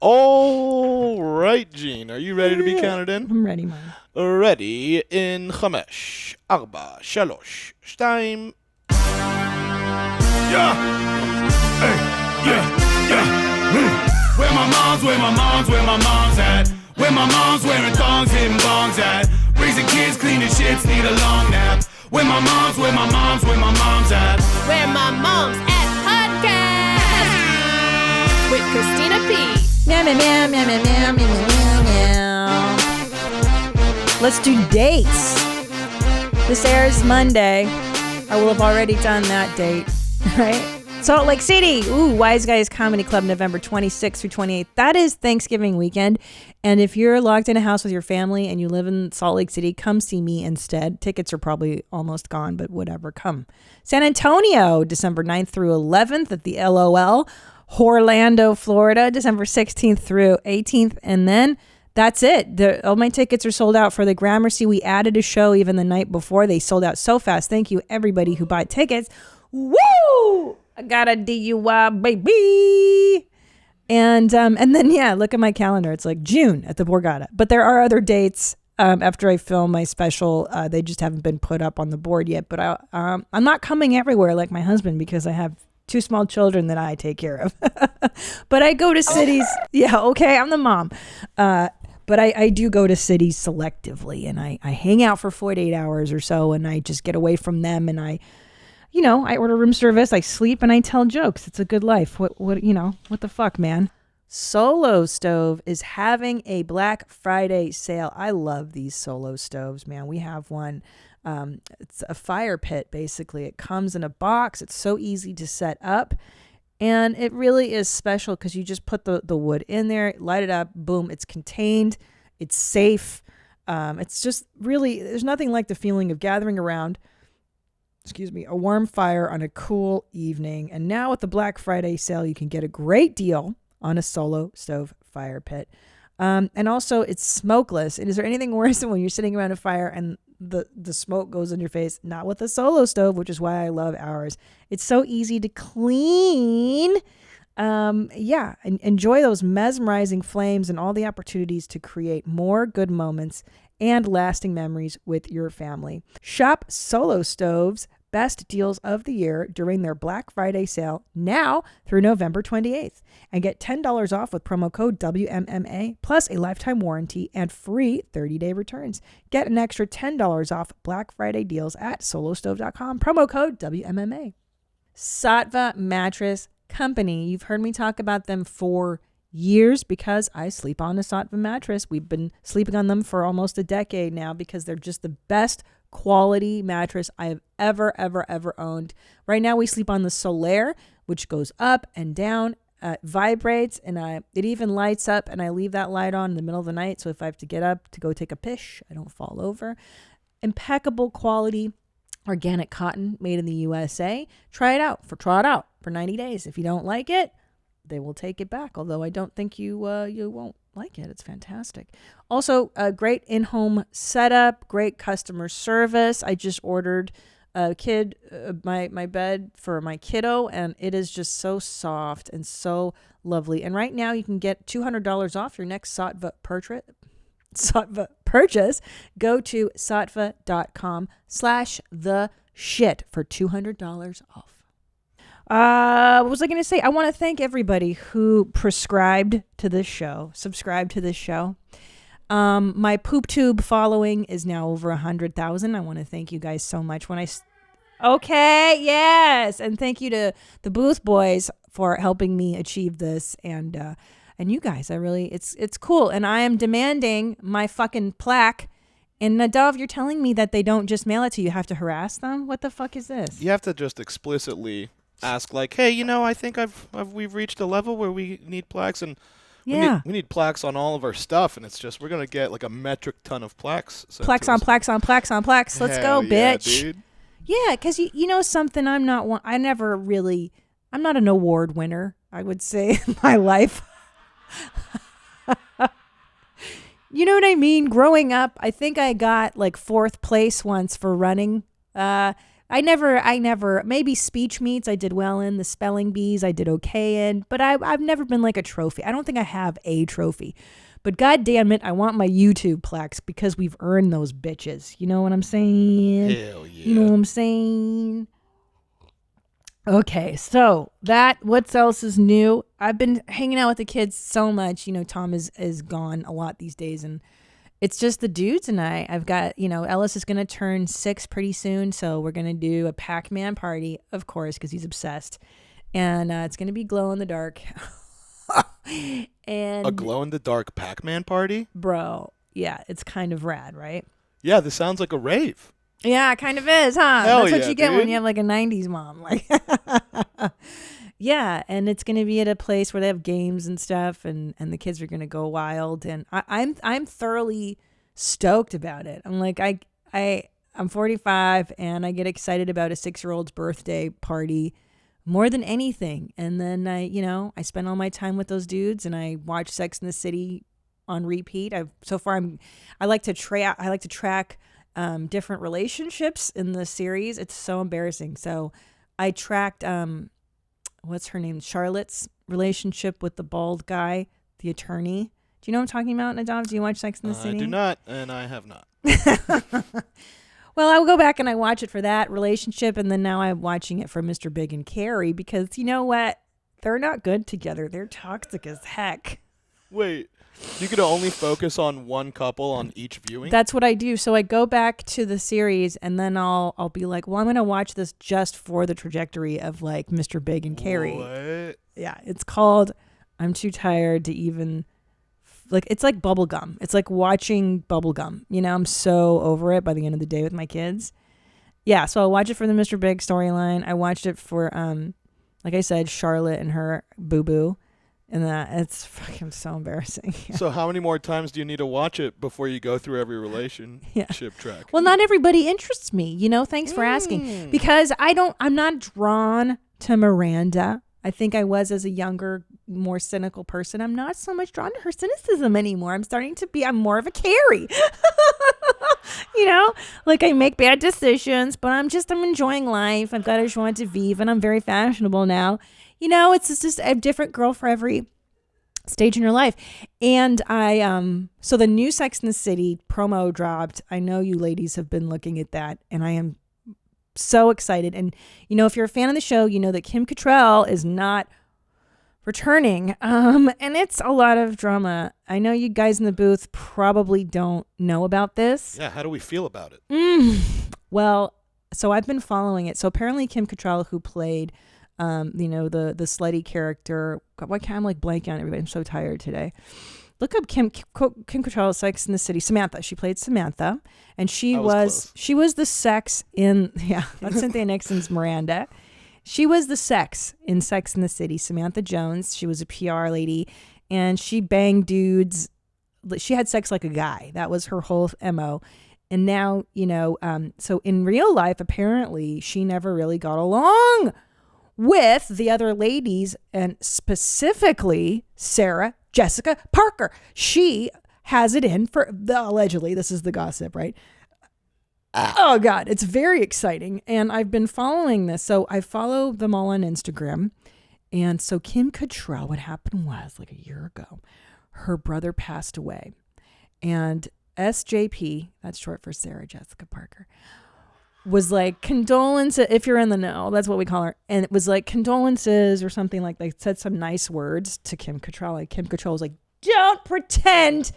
All right, Gene. Are you ready to be counted in? I'm ready, Mom. Ready in 5, 4, 3, 2. Yeah. Hey. Yeah. Where my mom's at? Where my mom's wearing thongs, hitting bongs at? Raising kids, cleaning shits, need a long nap. Where my mom's at? Where My Mom's At podcast with Christina P. Meow, meow, meow, meow, meow, meow, meow, meow, meow. Let's do dates. This airs Monday. I will have already done that date, right? Salt Lake City. Ooh, Wise Guys Comedy Club, November 26th through 28th. That is Thanksgiving weekend. And if you're locked in a house with your family and you live in Salt Lake City, come see me instead. Tickets are probably almost gone, but whatever, come. San Antonio, December 9th through 11th at the LOL. Orlando, Florida, December 16th through 18th. And then that's it. All my tickets are sold out for the Gramercy. We added a show even the night before. They sold out so fast. Thank you, everybody who bought tickets. Woo! I got a DUI, baby. And then, yeah, look at my calendar. It's like June at the Borgata. But there are other dates after I film my special. They just haven't been put up on the board yet. But I'm not coming everywhere like my husband because I have 2 small children that I take care of. But I go to cities. Yeah, okay, I'm the mom. But I do go to cities selectively. And I hang out for 48 hours or so. And I just get away from them. And I order room service, I sleep, and I tell jokes. It's a good life. What the fuck, man? Solo Stove is having a Black Friday sale. I love these Solo Stoves, man. We have one. It's a fire pit, basically. It comes in a box. It's so easy to set up. And it really is special because you just put the wood in there, light it up, boom, it's contained. It's safe. It's just really, there's nothing like the feeling of gathering around a warm fire on a cool evening. And now with the Black Friday sale, you can get a great deal on a Solo Stove fire pit. And also it's smokeless. And is there anything worse than when you're sitting around a fire and the smoke goes in your face? Not with a Solo Stove, which is why I love ours. It's so easy to clean. And enjoy those mesmerizing flames and all the opportunities to create more good moments and lasting memories with your family. Shop Solo Stove's best deals of the year during their Black Friday sale now through November 28th and get $10 off with promo code WMMA plus a lifetime warranty and free 30-day returns. Get an extra $10 off Black Friday deals at solostove.com. Promo code WMMA. Saatva Mattress Company. You've heard me talk about them for years because I sleep on a Saatva mattress. We've been sleeping on them for almost a decade now because they're just the best quality mattress I have ever owned. Right now we sleep on the Solaire, which goes up and down, vibrates, and it even lights up, and I leave that light on in the middle of the night. So if I have to get up to go take a piss, I don't fall over. Impeccable quality, organic cotton made in the USA. Try it out for 90 days. If you don't like it, they will take it back. Although I don't think you won't like it. It's fantastic. Also, a great in-home setup, great customer service. I just ordered my bed for my kiddo, and it is just so soft and so lovely. And right now you can get $200 off your next Saatva purchase. Go to saatva.com/theshit for $200 off. What was I going to say? I want to thank everybody who subscribed to this show. My poop tube following is now over 100,000. I want to thank you guys so much. Okay, yes. And thank you to the Booth Boys for helping me achieve this. And you guys, it's cool. And I am demanding my fucking plaque. And Nadav, you're telling me that they don't just mail it to you. You have to harass them? What the fuck is this? You have to just explicitly ask, like, hey, I think we've reached a level where we need plaques, and we need plaques on all of our stuff, and it's just we're gonna get like a metric ton of plaques. Plaques on plaques on plaques on plaques. Let's go, bitch. Dude. Yeah, because you know something, I'm not an award winner, I would say, in my life. You know what I mean? Growing up, I think I got like 4th place once for running. I never, maybe speech meets I did well in, the spelling bees I did okay in, but I've never been like a trophy. I don't think I have a trophy. But God damn it, I want my YouTube plaques because we've earned those bitches. You know what I'm saying? Hell yeah. You know what I'm saying? Okay, so what else is new? I've been hanging out with the kids so much. You know, Tom is gone a lot these days, and it's just the dudes and I. I've got, Ellis is going to turn 6 pretty soon, so we're going to do a Pac-Man party, of course, because he's obsessed. And it's going to be glow in the dark. And a glow-in-the-dark Pac-Man party? Bro, yeah, it's kind of rad, right? Yeah, this sounds like a rave. Yeah, it kind of is, huh? Hell That's what yeah, you get dude. when you have like a 90s mom. Like, yeah, and it's going to be at a place where they have games and stuff, and the kids are going to go wild, and I'm thoroughly stoked about it. I'm like, I'm 45, and I get excited about a 6-year-old's birthday party more than anything. And then I spend all my time with those dudes, and I watch Sex and the City on repeat. I like to track different relationships in the series. It's so embarrassing. So I tracked what's her name, Charlotte's relationship with the bald guy, the attorney. Do you know what I'm talking about, Nadav? Do you watch Sex and the City? I do not, and I have not. Well, I will go back and I watch it for that relationship, and then now I'm watching it for Mr. Big and Carrie, because you know what? They're not good together. They're toxic as heck. Wait, you could only focus on one couple on each viewing? That's what I do. So I go back to the series, and then I'll be like, well, I'm going to watch this just for the trajectory of like Mr. Big and Carrie. What? Yeah, it's called I'm Too Tired to Even... Like, it's like bubblegum. It's like watching bubblegum. I'm so over it by the end of the day with my kids. Yeah, so I watch it for the Mr. Big storyline. I watched it for, like I said, Charlotte and her boo-boo. And it's fucking so embarrassing. So how many more times do you need to watch it before you go through every relationship track? Well, not everybody interests me, Thanks for asking. Because I'm not drawn to Miranda. I think I was as a younger, more cynical person. I'm not so much drawn to her cynicism anymore. I'm more of a Carrie. Like I make bad decisions, but I'm enjoying life. I've got a joie de vivre, and I'm very fashionable now. It's just a different girl for every stage in your life. And so the new Sex and the City promo dropped. I know you ladies have been looking at that, and I am so excited. And if you're a fan of the show, you know that Kim Cattrall is not returning, and it's a lot of drama. I know you guys in the booth probably don't know about this. Yeah, how do we feel about it? Well, so I've been following it. So apparently Kim Cattrall, who played the slutty character, God, why can't I'm like blanking on everybody? I'm so tired today. Look up Kim Cattrall, Sex in the City. Samantha. She played Samantha, and she was the sex in that's Cynthia Nixon's Miranda. She was the sex in Sex in the City. Samantha Jones. She was a PR lady, and she banged dudes. She had sex like a guy. That was her whole MO. And now so in real life, apparently she never really got along with the other ladies, and specifically Sarah Jessica Parker. She has it in for allegedly, this is the gossip, right? Oh God, it's very exciting. And I've been following this. So I follow them all on Instagram. And so Kim Cattrall, what happened was like a year ago, her brother passed away. And SJP, that's short for Sarah Jessica Parker, was like condolences, if you're in the know, that's what we call her. And it was like condolences or something, like they said some nice words to Kim Cattrall. Like Kim Cattrall was like, don't pretend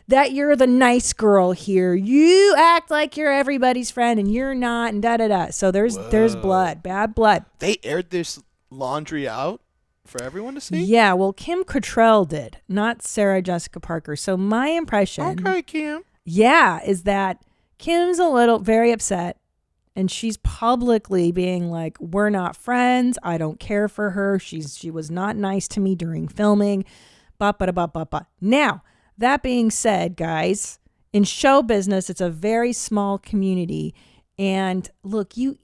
that you're the nice girl here. You act like you're everybody's friend and you're not, and da-da-da. So there's blood, bad blood. They aired this laundry out for everyone to see? Yeah, well, Kim Cattrall did, not Sarah Jessica Parker. So my impression, okay, Kim, is that Kim's very upset. And she's publicly being like, we're not friends. I don't care for her. She was not nice to me during filming. Ba-ba-da-ba-ba-ba. Now, that being said, guys, in show business, it's a very small community. And look, you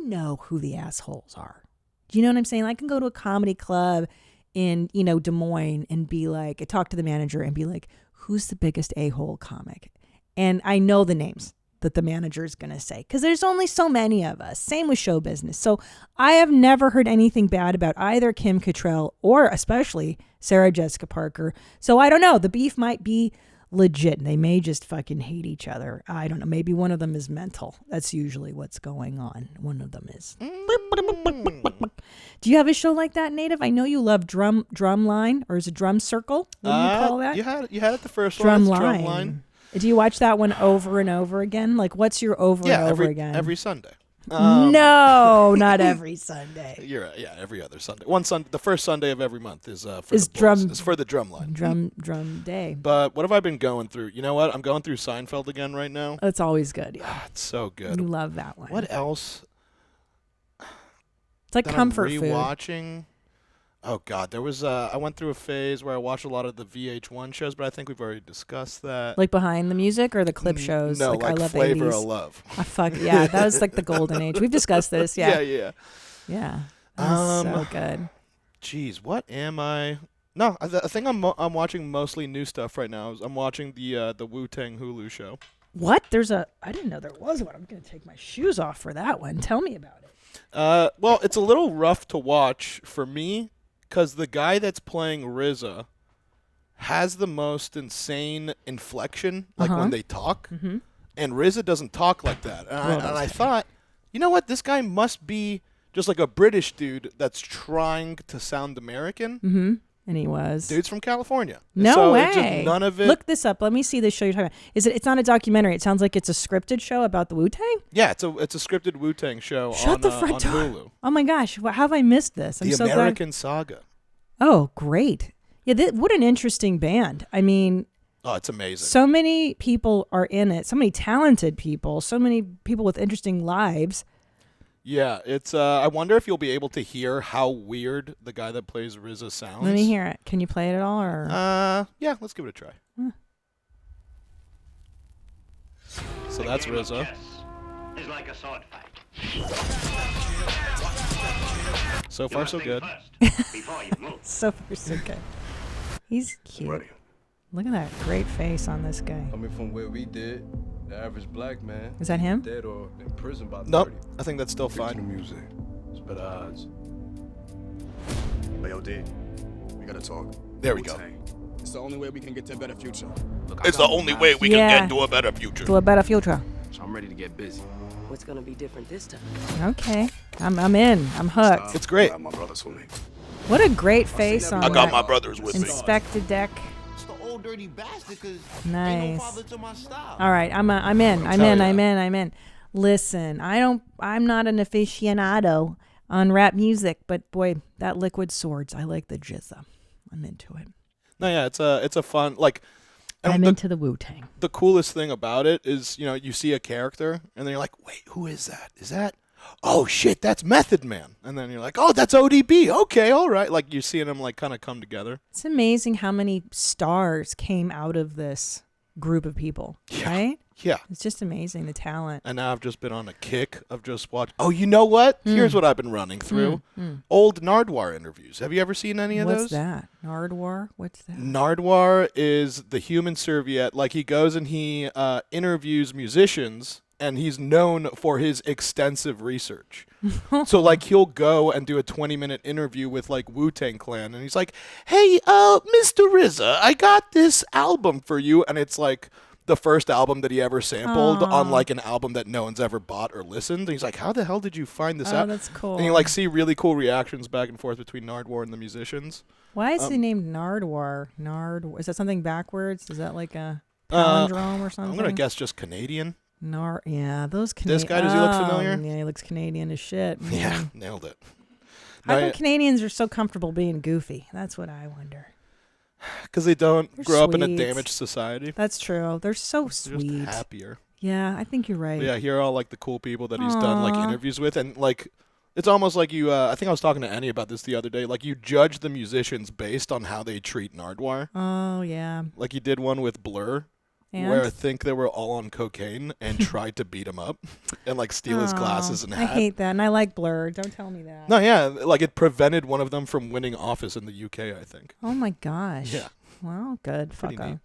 know who the assholes are. Do you know what I'm saying? I can go to a comedy club in, Des Moines and be like, talk to the manager and be like, who's the biggest a-hole comic? And I know the names. that the manager is going to say, because there's only so many of us. Same with show business. So I have never heard anything bad about either Kim Cattrall or especially Sarah Jessica Parker. So I don't know. The beef might be legit. They may just fucking hate each other. I don't know. Maybe one of them is mental. That's usually what's going on. One of them is. Do you have a show like that, Native? I know you love drum line, or is it drum circle? What do you call that? You had it the first drum one. line. Drum line. Do you watch that one over and over again? Like, what's your over and over again? Every Sunday. No, not every Sunday. You're right. Yeah, every other Sunday. One Sunday, the first Sunday of every month is for It's for the drum line. Drum day. But what have I been going through? You know what? I'm going through Seinfeld again right now. It's always good. Yeah, it's so good. You love that one. What else? It's like comfort food. Rewatching. Oh God, there was. I went through a phase where I watched a lot of the VH1 shows, but I think we've already discussed that. Like behind the music or the clip shows. No, like I love Flavor 80s. of Love. Fuck yeah, that was like the golden age. We've discussed this. Yeah. Yeah. That was so good. Jeez, what am I? No, I think I'm watching mostly new stuff right now. I'm watching the WuTang Hulu show. What? I didn't know there was one. I'm gonna take my shoes off for that one. Tell me about it. Well, it's a little rough to watch for me. Because the guy that's playing RZA has the most insane inflection, like when they talk. Mm-hmm. And RZA doesn't talk like that. And I thought, you know what? This guy must be just like a British dude that's trying to sound American. Mm-hmm. And he was. Dude's from California. No way. Just none of it. Look this up. Let me see this show you're talking about. It's not a documentary. It sounds like it's a scripted show about the Wu-Tang? Yeah, it's a scripted Wu-Tang show on Hulu. Oh my gosh. How have I missed this? I'm the so American glad. Saga. Oh, great. Yeah, what an interesting band. I mean. Oh, it's amazing. So many people are in it. So many talented people. So many people with interesting lives. Yeah, it's. I wonder if you'll be able to hear how weird the guy that plays RZA sounds. Let me hear it. Can you play it at all, or? Yeah, let's give it a try. So that's RZA. It's like a sword fight. So far, so good. So far, so good. He's cute. Ready. Look at that great face on this guy. Coming from where we did, the average black man. Is that him? Dead or in prison by 30. Nope. I think that's still fine. The music. It's better odds. Hey, yo, D, we gotta talk. There we go. It's the only way we can get to a better future. It's the only way we can get to a better future. To a better future. So I'm ready to get busy. What's gonna be different this time? Okay. I'm in. I'm hooked. It's great. I got my brothers with me. What a great face on I got that my brothers with me. Inspector Deck. It's the old dirty bastard because Nice. ain't no father to my style. All right, I'm in. Listen, I'm not an aficionado on rap music, but boy, that Liquid Swords, I like the jizza. I'm into it. No, yeah, it's a fun I'm into the Wu-Tang. The coolest thing about it is, you see a character and then you're like, wait, who is that? Is that? Oh shit, that's Method Man. And then you're like, oh, that's ODB. Okay, all right. Like you're seeing them like kind of come together. It's amazing how many stars came out of this group of people, right? Yeah. It's just amazing, the talent. And now I've just been on a kick of just watching. Oh, you know what? Here's what I've been running through. Old Nardwuar interviews. Have you ever seen any of those? What's that? Nardwuar? What's that? Nardwuar is the human serviette. Like he goes and he interviews musicians, and he's known for his extensive research. So like he'll go and do a 20-minute interview with like WuTang Clan, and he's like, hey, Mr. RZA, I got this album for you. And it's like the first album that he ever sampled on like an album that no one's ever bought or listened. And he's like, how the hell did you find this out? Oh, that's cool. And you like see really cool reactions back and forth between Nardwuar and the musicians. Why is he named Nardwuar? Is that something backwards? Is that like a palindrome or something? I'm going to guess just Canadian. Those Canadian. This guy, does he look familiar? Yeah, he looks Canadian as shit. Yeah, nailed it. How come Canadians are so comfortable being goofy? That's what I wonder. Because they don't grow up in a sweet. damaged society. That's true. They're so They're sweet. just happier. Yeah, I think you're right. But yeah, here are all like the cool people that he's done like interviews with, and like it's almost like you. I think I was talking to Annie about this the other day. Like you judge the musicians based on how they treat Nardwuar. Oh yeah. Like he did one with Blur. And? Where I think they were all on cocaine and tried to beat him up and like steal his glasses and hat. I hate that, and I like Blur. Don't tell me that. No, yeah, like it prevented one of them from winning office in the UK, I think. Oh my gosh. Yeah. Well, good. Pretty Fuck neat.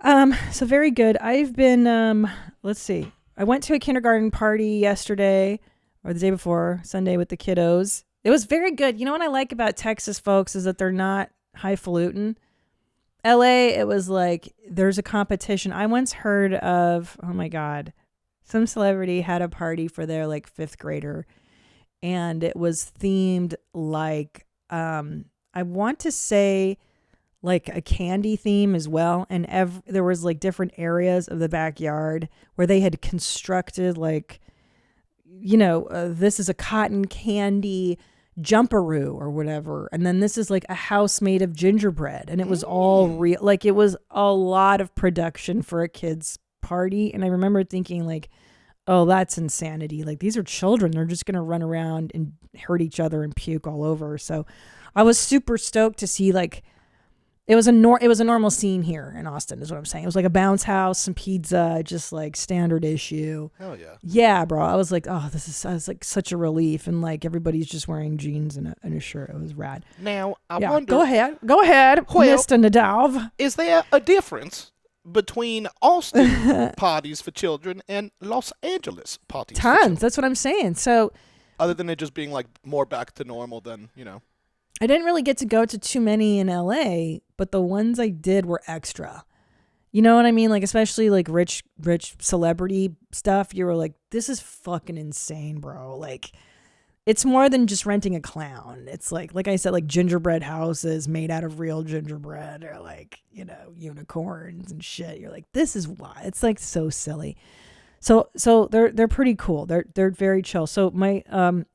So very good. I've been, let's see. I went to a kindergarten party yesterday or the day before, Sunday with the kiddos. It was very good. You know what I like about Texas folks is that they're not highfalutin. LA, it was like there's a competition. I once heard of, oh my God, some celebrity had a party for their like fifth grader, and it was themed like, I want to say like a candy theme as well. And there was like different areas of the backyard where they had constructed like, this is a cotton candy jumperoo or whatever, and then this is like a house made of gingerbread, and it was all real. Like it was a lot of production for a kid's party. And I remember thinking like, oh, that's insanity. Like these are children, they're just gonna run around and hurt each other and puke all over. So I was super stoked to see like it was a normal scene here in Austin is what I'm saying. It was like a bounce house, some pizza, just like standard issue. Hell yeah. Yeah, bro. I was like, oh, I was like such a relief. And like everybody's just wearing jeans and a shirt. It was rad. Now, I Yeah, wonder... Go ahead, Mr. Nadav. Is there a difference between Austin parties for children and Los Angeles parties for children? Tons. That's what I'm saying. So Other than it just being like more back to normal than, I didn't really get to go to too many in LA, but the ones I did were extra. You know what I mean? Like, especially like rich celebrity stuff. You were like, this is fucking insane, bro. Like, it's more than just renting a clown. It's like I said, like gingerbread houses made out of real gingerbread, or like, unicorns and shit. You're like, this is why. It's like so silly. So they're pretty cool. They're very chill. So my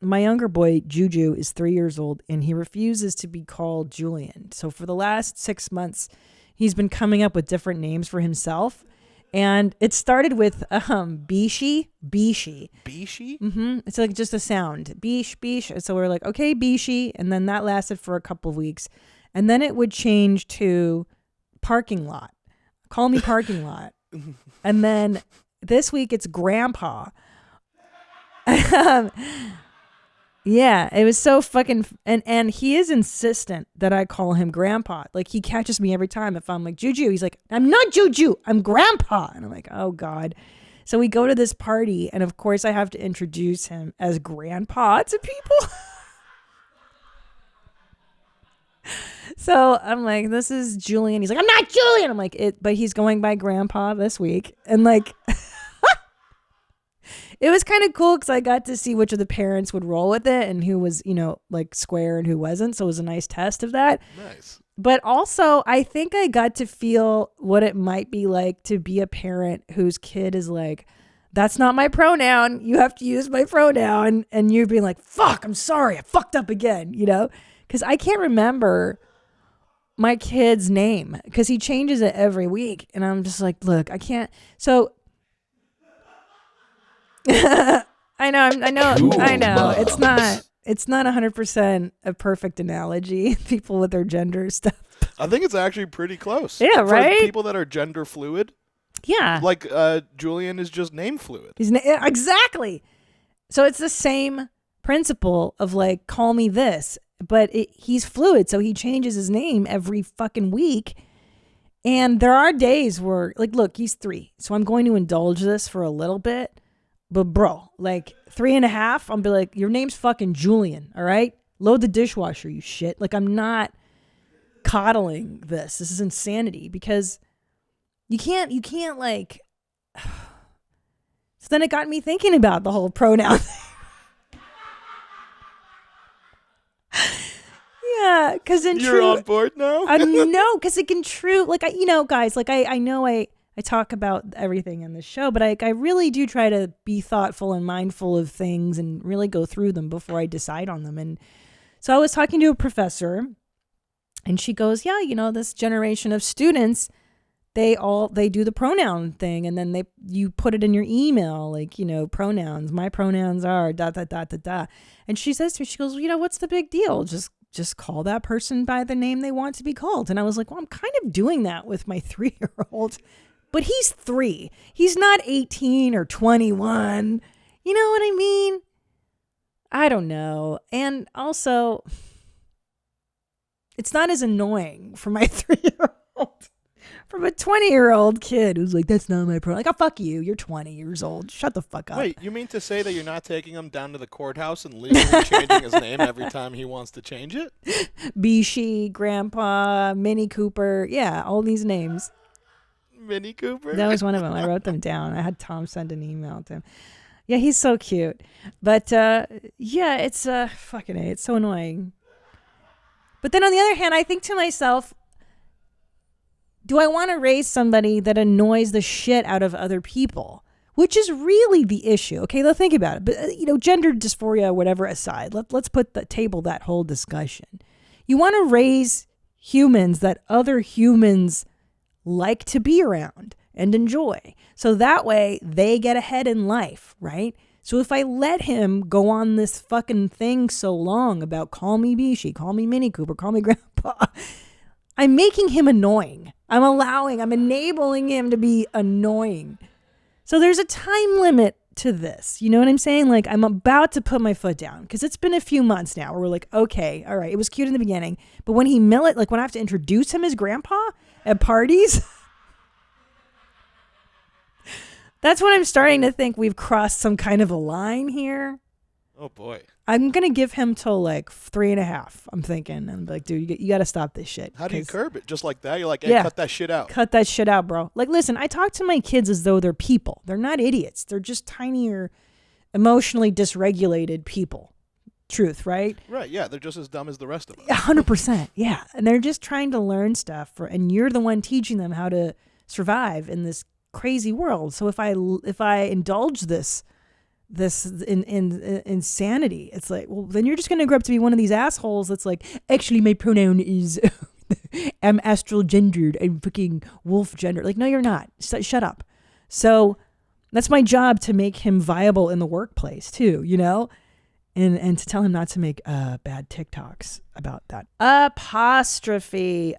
younger boy Juju is 3 years old, and he refuses to be called Julian. So for the last 6 months, he's been coming up with different names for himself, and it started with Bishi. Bishi? Mm-hmm. It's like just a sound, Bish. So we're like, okay, Bishi, and then that lasted for a couple of weeks, and then it would change to parking lot. Call me parking lot, and then. This week it's Grandpa. Yeah, it was so fucking and he is insistent that I call him Grandpa. Like he catches me every time if I'm like Juju. He's like, I'm not Juju, I'm Grandpa. And I'm like, oh God. So we go to this party, and of course I have to introduce him as Grandpa to people. So I'm like, this is Julian. He's like, I'm not Julian. I'm like, but he's going by Grandpa this week. And like, it was kind of cool because I got to see which of the parents would roll with it and who was, like square and who wasn't. So it was a nice test of that. Nice. But also, I think I got to feel what it might be like to be a parent whose kid is like, that's not my pronoun. You have to use my pronoun. And you're being like, fuck, I'm sorry. I fucked up again, Because I can't remember my kid's name because he changes it every week. And I'm just like, look, I can't. So I know. It's not 100% a perfect analogy. People with their gender stuff. I think it's actually pretty close. Yeah, right? For people that are gender fluid. Yeah. Like Julian is just name fluid. Exactly. So it's the same principle of like, call me this. But he's fluid, so he changes his name every fucking week. And there are days where, like, look, he's 3, so I'm going to indulge this for a little bit. But bro, like 3.5, I'll be like, your name's fucking Julian, all right? Load the dishwasher, you shit. Like, I'm not coddling this. This is insanity because you can't like. So then it got me thinking about the whole pronoun thing. Yeah, because you're on board now. No, because it can like guys, like I know I talk about everything in this show, but I really do try to be thoughtful and mindful of things and really go through them before I decide on them. And so I was talking to a professor, and she goes, "Yeah, this generation of students, they do the pronoun thing, and then you put it in your email, like pronouns. My pronouns are da da da da da." And she says to me, she goes, "What's the big deal? Just call that person by the name they want to be called." And I was like, well, I'm kind of doing that with my 3-year-old, but he's 3. He's not 18 or 21. You know what I mean? I don't know. And also, it's not as annoying for my 3-year-old. For from a 20-year-old kid who's like, that's not my problem. Like, oh, fuck you. You're 20 years old. Shut the fuck up. Wait, you mean to say that you're not taking him down to the courthouse and legally changing his name every time he wants to change it? Bishi, Grandpa, Minnie Cooper. Yeah, all these names. Minnie Cooper? That was one of them. I wrote them down. I had Tom send an email to him. Yeah, he's so cute. But, yeah, it's fucking A. It's so annoying. But then on the other hand, I think to myself, do I want to raise somebody that annoys the shit out of other people? Which is really the issue. Okay, let's think about it. But, gender dysphoria, whatever aside, let's put the table that whole discussion. You want to raise humans that other humans like to be around and enjoy. So that way they get ahead in life, right? So if I let him go on this fucking thing so long about call me Bishi, call me Minnie Cooper, call me Grandpa, I'm making him annoying. I'm enabling him to be annoying. So there's a time limit to this. You know what I'm saying? Like, I'm about to put my foot down because it's been a few months now where we're like, okay, all right, it was cute in the beginning. But when when I have to introduce him as Grandpa at parties, that's when I'm starting to think we've crossed some kind of a line here. Oh, boy. I'm going to give him till like 3.5, I'm thinking. And like, dude, you got to stop this shit. How do you curb it? Just like that? You're like, hey, cut that shit out. Cut that shit out, bro. Like, listen, I talk to my kids as though they're people. They're not idiots. They're just tinier, emotionally dysregulated people. Truth, right? Right, yeah. They're just as dumb as the rest of us. 100%, yeah. And they're just trying to learn stuff. And you're the one teaching them how to survive in this crazy world. So if I indulge this in insanity, it's like, well, then you're just going to grow up to be one of these assholes that's like, actually my pronoun is I'm astral gendered, I'm fucking wolf gendered. Like, no, you're not. Shut up. So that's my job, to make him viable in the workplace too, and to tell him not to make bad TikToks about that. Apostrophe.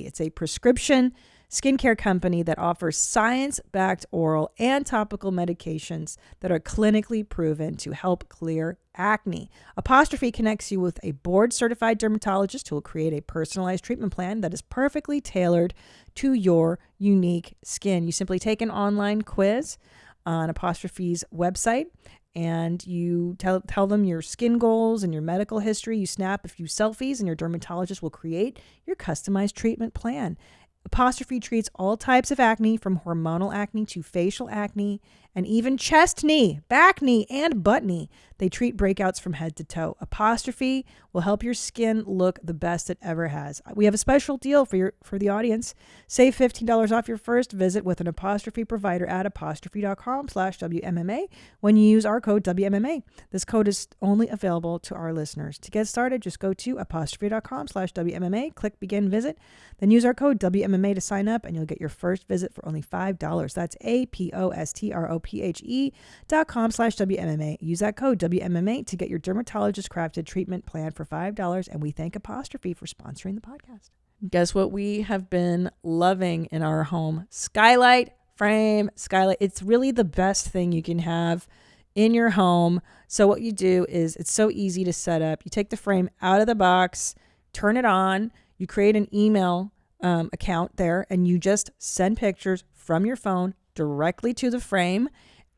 It's a prescription skincare company that offers science-backed oral and topical medications that are clinically proven to help clear acne. Apostrophe connects you with a board-certified dermatologist who will create a personalized treatment plan that is perfectly tailored to your unique skin. You simply take an online quiz on Apostrophe's website, and you tell them your skin goals and your medical history. You snap a few selfies, and your dermatologist will create your customized treatment plan. Apostrophe treats all types of acne, from hormonal acne to facial acne, and even chest knee, back knee, and butt knee. They treat breakouts from head to toe. Apostrophe will help your skin look the best it ever has. We have a special deal for the audience. Save $15 off your first visit with an Apostrophe provider at apostrophe.com/WMMA when you use our code WMMA. This code is only available to our listeners. To get started, just go to apostrophe.com/WMMA, click begin visit, then use our code WMMA to sign up, and you'll get your first visit for only $5. That's apostrophe.com/WMMA. Use that code WMMA to get your dermatologist crafted treatment plan for $5. And we thank Apostrophe for sponsoring the podcast. Guess what we have been loving in our home? Skylight Frame. Skylight. It's really the best thing you can have in your home. So what you do is, it's so easy to set up. You take the frame out of the box, turn it on, you create an email account there, and you just send pictures from your phone directly to the frame.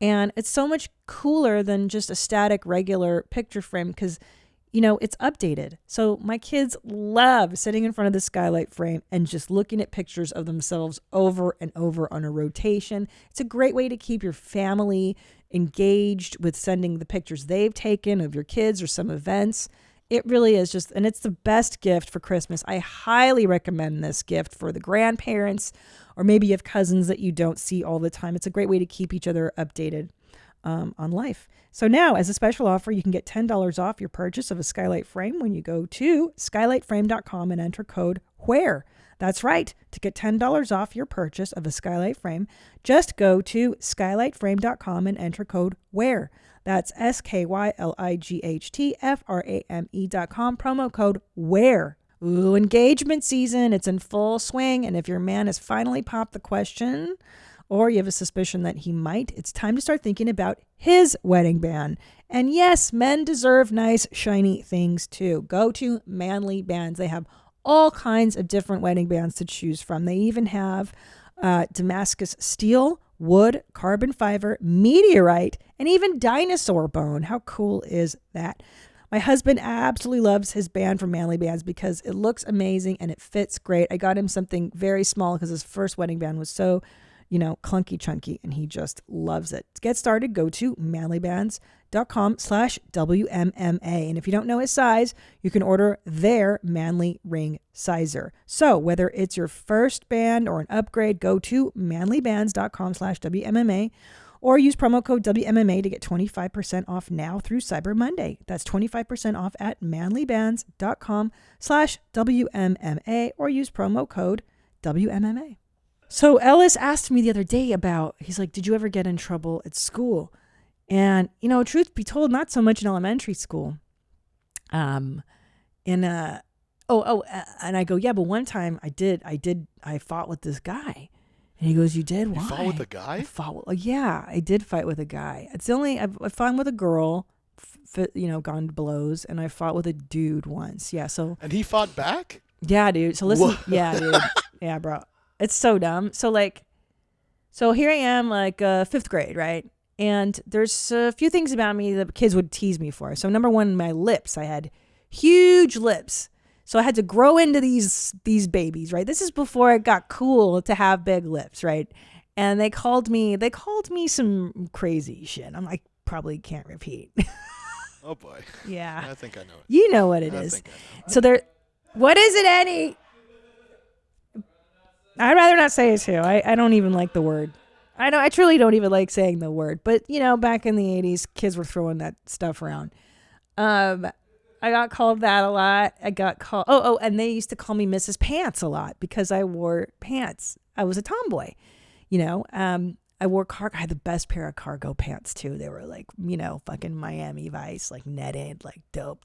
And it's so much cooler than just a static regular picture frame because, it's updated. So my kids love sitting in front of the Skylight Frame and just looking at pictures of themselves over and over on a rotation. It's a great way to keep your family engaged with sending the pictures they've taken of your kids or some events. It really is and it's the best gift for Christmas. I highly recommend this gift for the grandparents, or maybe you have cousins that you don't see all the time. It's a great way to keep each other updated on life. So now, as a special offer, you can get $10 off your purchase of a Skylight Frame when you go to skylightframe.com and enter code WHERE. That's right. To get $10 off your purchase of a Skylight Frame, just go to skylightframe.com and enter code WHERE. That's SKYLIGHTFRAME.com, promo code WHERE. Ooh, engagement season. It's in full swing. And if your man has finally popped the question, or you have a suspicion that he might, it's time to start thinking about his wedding band. And yes, men deserve nice, shiny things too. Go to Manly Bands. They have all kinds of different wedding bands to choose from. They even have Damascus steel, wood, carbon fiber, meteorite, and even dinosaur bone. How cool is that? My husband absolutely loves his band from Manly Bands because it looks amazing and it fits great. I got him something very small because his first wedding band was so, clunky chunky, and he just loves it. To get started, go to manlybands.com/WMMA. And if you don't know his size, you can order their Manly Ring Sizer. So whether it's your first band or an upgrade, go to manlybands.com/WMMA or use promo code WMMA to get 25% off now through Cyber Monday. That's 25% off at manlybands.com/WMMA or use promo code WMMA. So Ellis asked me the other day he's like, did you ever get in trouble at school? And, truth be told, not so much in elementary school. And I go, yeah, but one time I fought with this guy. And he goes, you did? Why? You fought with a guy? I did fight with a guy. It's the only, I fought with a girl, gone to blows, and I fought with a dude once. Yeah, so. And he fought back? Yeah, dude. So listen. What? Yeah, dude. Yeah, bro. It's so dumb. So here I am, fifth grade, right? And there's a few things about me that kids would tease me for. So number one, my lips. I had huge lips. So I had to grow into these babies, right? This is before it got cool to have big lips, right? And they called me some crazy shit. I probably can't repeat. Oh boy. Yeah. I think I know it. You know what it is. So what is it, Eddie? I'd rather not say it too. I don't even like the word. I truly don't even like saying the word. But, back in the 80s, kids were throwing that stuff around. I got called that a lot. I got called, and they used to call me Mrs. Pants a lot because I wore pants. I was a tomboy, I I had the best pair of cargo pants too. They were fucking Miami Vice, netted, dope.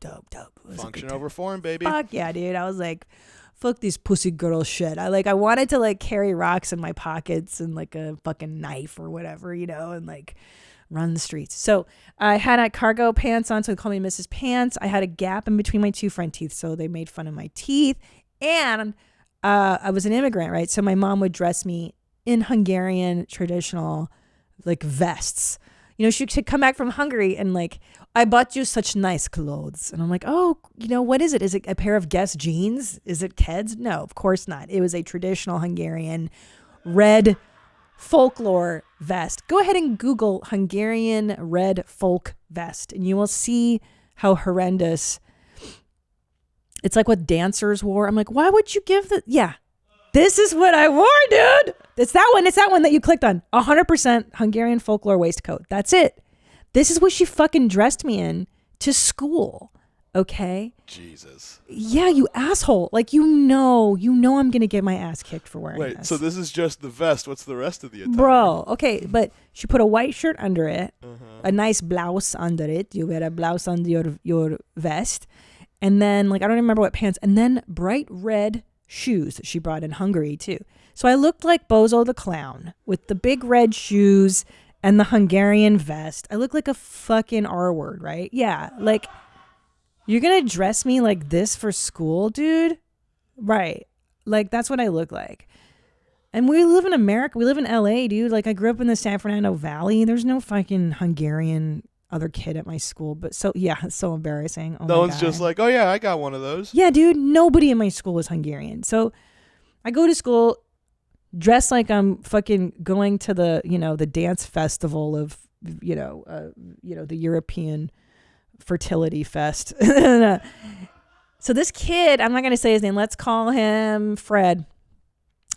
Function over form, baby. Fuck yeah, dude. I was like, fuck this pussy girl shit. I wanted to carry rocks in my pockets and a fucking knife or whatever, and run the streets. So I had cargo pants on, so they called me Mrs. Pants. I had a gap in between my two front teeth, so they made fun of my teeth. And I was an immigrant, right? So my mom would dress me in Hungarian traditional vests. She'd come back from Hungary and I bought you such nice clothes. And I'm like, oh, what is it? Is it a pair of Guess jeans? Is it Keds? No, of course not. It was a traditional Hungarian red folklore vest. Go ahead and Google Hungarian red folk vest and you will see how horrendous. It's like what dancers wore. I'm like, why would you give the, yeah, this is what I wore, dude. It's that one. It's that one that you clicked on. 100% Hungarian folklore waistcoat. That's it. This is what she fucking dressed me in to school. Okay. Jesus. Yeah, you asshole. I'm going to get my ass kicked for wearing this. Wait, so this is just the vest. What's the rest of the attire? Bro, okay, but she put a white shirt under it, a nice blouse under it. You wear a blouse under your vest. And then, I don't remember what pants. And then bright red shoes that she brought in Hungary, too. So I looked like Bozo the Clown with the big red shoes and the Hungarian vest. I look like a fucking R word, right? Yeah, you're going to dress me like this for school, dude? Right. That's what I look like. And we live in America. We live in LA, dude. I grew up in the San Fernando Valley. There's no fucking Hungarian other kid at my school. But so, yeah, it's so embarrassing. Oh, no one's just oh, yeah, I got one of those. Yeah, dude. Nobody in my school was Hungarian. So I go to school dressed like I'm fucking going to the, the dance festival of, the European fertility fest. So this kid, I'm not going to say his name. Let's call him Fred.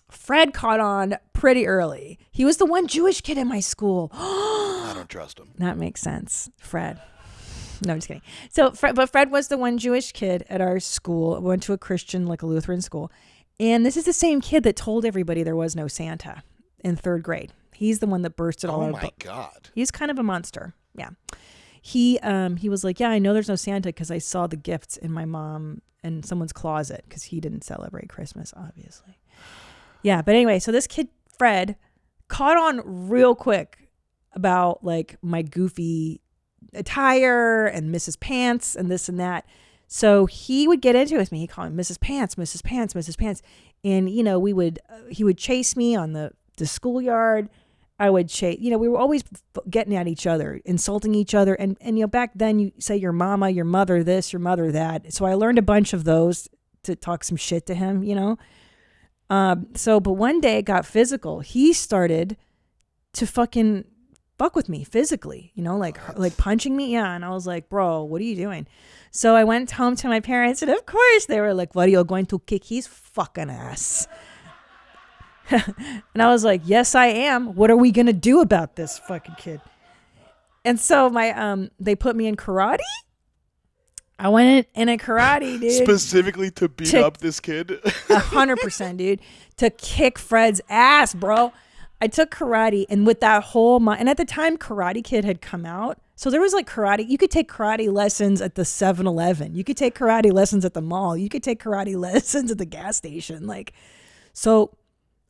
Fred caught on pretty early. He was the one Jewish kid in my school. I don't trust him. That makes sense. Fred. No, I'm just kidding. So, Fred was the one Jewish kid at our school. We went to a Christian, a Lutheran school. And this is the same kid that told everybody there was no Santa in third grade. He's the one that bursted all our. Oh my God. He's kind of a monster. Yeah. He was like, yeah, I know there's no Santa because I saw the gifts in my mom and someone's closet because he didn't celebrate Christmas, obviously. Yeah, but anyway, so this kid, Fred, caught on real quick about my goofy attire and Mrs. Pants and this and that. So he would get into it with me. He called me Mrs. Pants, Mrs. Pants, Mrs. Pants. And, you know, he would chase me on the schoolyard. I would chase, you know, we were always getting at each other, insulting each other. And, you know, back then you say your mama, your mother this, your mother that. So I learned a bunch of those to talk some shit to him, you know. But one day it got physical. He started to fucking fuck with me physically, you know, like punching me. Yeah. And I was like, bro, what are you doing? So I went home to my parents, and of course they were like, what, are you going to kick his fucking ass? And I was like, yes, I am. What are we going to do about this fucking kid? And so they put me in karate. I went in a karate, dude. Specifically to beat up this kid? 100%, dude. To kick Fred's ass, bro. I took karate, and with that whole and at the time Karate Kid had come out. So there was like karate. You could take karate lessons at the 7-Eleven. You could take karate lessons at the mall. You could take karate lessons at the gas station. Like, so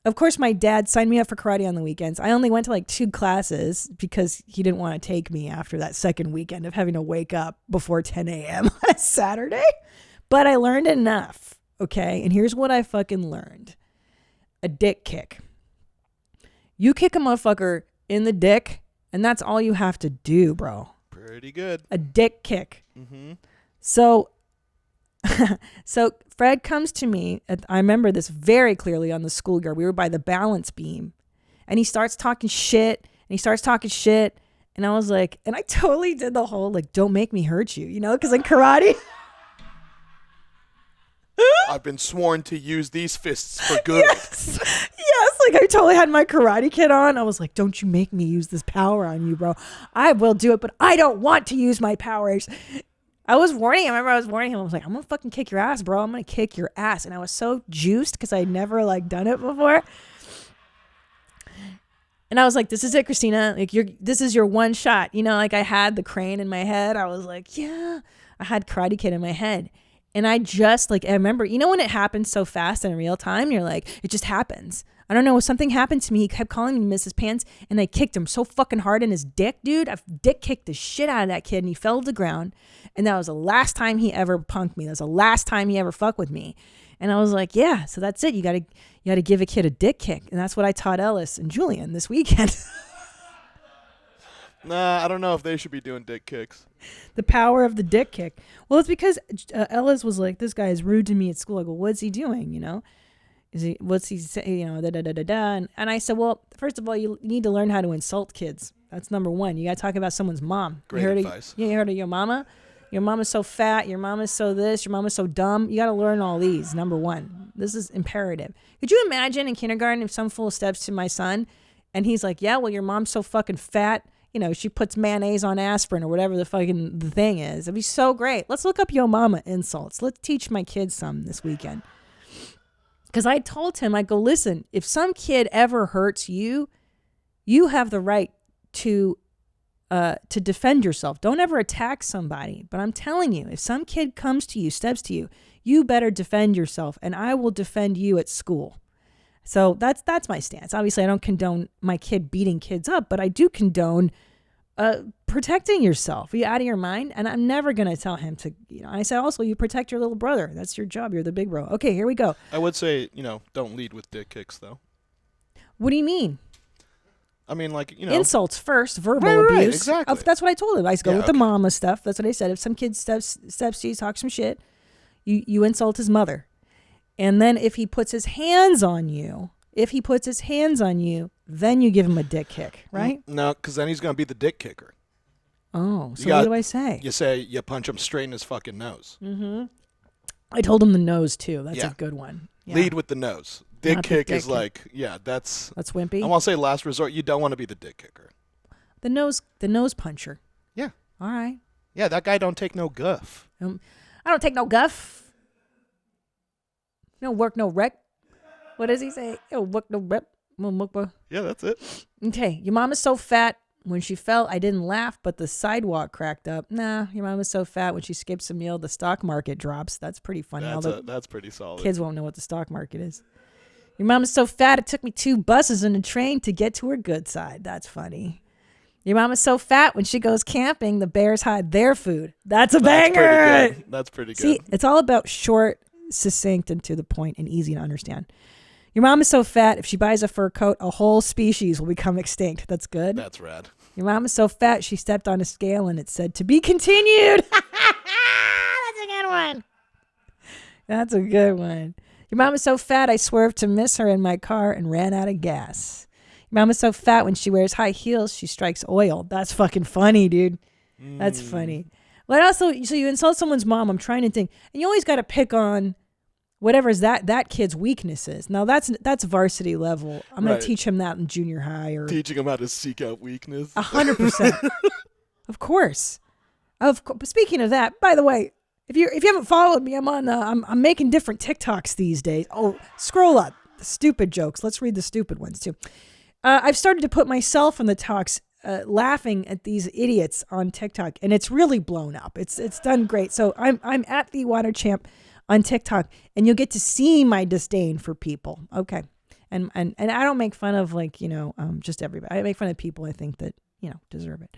of course my dad signed me up for karate on the weekends. I only went to like 2 classes because he didn't want to take me after that second weekend of having to wake up before 10 a.m. on a Saturday. But I learned enough. Okay. And here's what I fucking learned. A dick kick. You kick a motherfucker in the dick, and that's all you have to do, bro. Pretty good. A dick kick. Mm-hmm. So Fred comes to me. I remember this very clearly on the schoolyard. We were by the balance beam, and he starts talking shit, and I was like, and I totally did the whole, like, don't make me hurt you, you know, because in karate... I've been sworn to use these fists for good. Yes, like I totally had my Karate Kid on. I was like, don't you make me use this power on you, bro. I will do it, but I don't want to use my powers. I was warning him. I remember I was warning him. I was like, I'm going to fucking kick your ass, bro. I'm going to kick your ass. And I was so juiced because I'd never like done it before. And I was like, this is it, Christina. Like this is your one shot. You know, like I had the crane in my head. I was like, yeah, I had Karate Kid in my head. And I just like, I remember, you know, when it happens so fast in real time, you're like, it just happens. I don't know. Something happened to me. He kept calling me Mrs. Pants, and I kicked him so fucking hard in his dick, dude. I dick kicked the shit out of that kid, and he fell to the ground. And that was the last time he ever punked me. That was the last time he ever fucked with me. And I was like, yeah, so that's it. You gotta give a kid a dick kick. And that's what I taught Ellis and Julian this weekend. Nah, I don't know if they should be doing dick kicks. The power of the dick kick. Well, it's because Ellis was like, this guy is rude to me at school. I go, what's he doing, you know? What's he saying, you know, da-da-da-da-da. And I said, well, first of all, you need to learn how to insult kids. That's number one. You got to talk about someone's mom. Great advice. You heard of your mama? Your mama's so fat. Your mama's so this. Your mama's so dumb. You got to learn all these, number one. This is imperative. Could you imagine in kindergarten if some fool steps to my son and he's like, yeah, well, your mom's so fucking fat. You know, she puts mayonnaise on aspirin or whatever the fucking the thing is. It'd be so great. Let's look up yo mama insults. Let's teach my kids some this weekend. Because I told him, I go, listen, if some kid ever hurts you, you have the right to defend yourself. Don't ever attack somebody. But I'm telling you, if some kid comes to you, steps to you, you better defend yourself, and I will defend you at school. So that's my stance. Obviously, I don't condone my kid beating kids up, but I do condone protecting yourself. Are you out of your mind? And I'm never going to tell him to, you know, I said also, you protect your little brother. That's your job. You're the big bro. Okay, here we go. I would say, you know, don't lead with dick kicks, though. What do you mean? I mean, like, you know. Insults first, verbal abuse. Right, exactly. That's what I told him. I go with the mama stuff. That's what I said. If some kid steps to you, talks some shit, you insult his mother. And then if he puts his hands on you, then you give him a dick kick, right? No, because then he's going to be the dick kicker. Oh, so what do I say? You say you punch him straight in his fucking nose. Mm-hmm. I told him the nose, too. That's a good one. Yeah. Lead with the nose. Dick kick is like, that's wimpy. I want to say last resort. You don't want to be the dick kicker. The nose puncher. Yeah. All right. Yeah, that guy don't take no guff. I don't take no guff. No work, no wreck. What does he say? Work, no rep. Yeah, that's it. Okay, your mom is so fat. When she fell, I didn't laugh, but the sidewalk cracked up. Nah, your mom is so fat. When she skips a meal, the stock market drops. That's pretty funny. That's pretty solid. Kids won't know what the stock market is. Your mom is so fat, it took me 2 buses and a train to get to her good side. That's funny. Your mama's so fat when she goes camping, the bears hide their food. That's a banger. Pretty good. That's pretty good. See, it's all about short, succinct, and to the point, and easy to understand. Your mom is so fat, if she buys a fur coat, a whole species will become extinct. That's good. That's rad. Your mom is so fat, she stepped on a scale and it said, to be continued. That's a good one. That's a good one. Your mom is so fat, I swerved to miss her in my car and ran out of gas. Your mom is so fat, when she wears high heels, she strikes oil. That's fucking funny, dude. That's funny. What else? So you insult someone's mom. I'm trying to think. And you always got to pick on whatever's that kid's weaknesses. Now that's varsity level. I'm going to teach him that in junior high. Or teaching him how to seek out weakness. 100%. Of course. Speaking of that, by the way, if you haven't followed me, I'm on. I'm making different TikToks these days. Oh, scroll up. The stupid jokes. Let's read the stupid ones too. I've started to put myself in the talks, laughing at these idiots on TikTok, and it's really blown up. It's done great. So I'm at the Water Champ on TikTok, and you'll get to see my disdain for people. Okay, and I don't make fun of just everybody. I make fun of people I think that deserve it.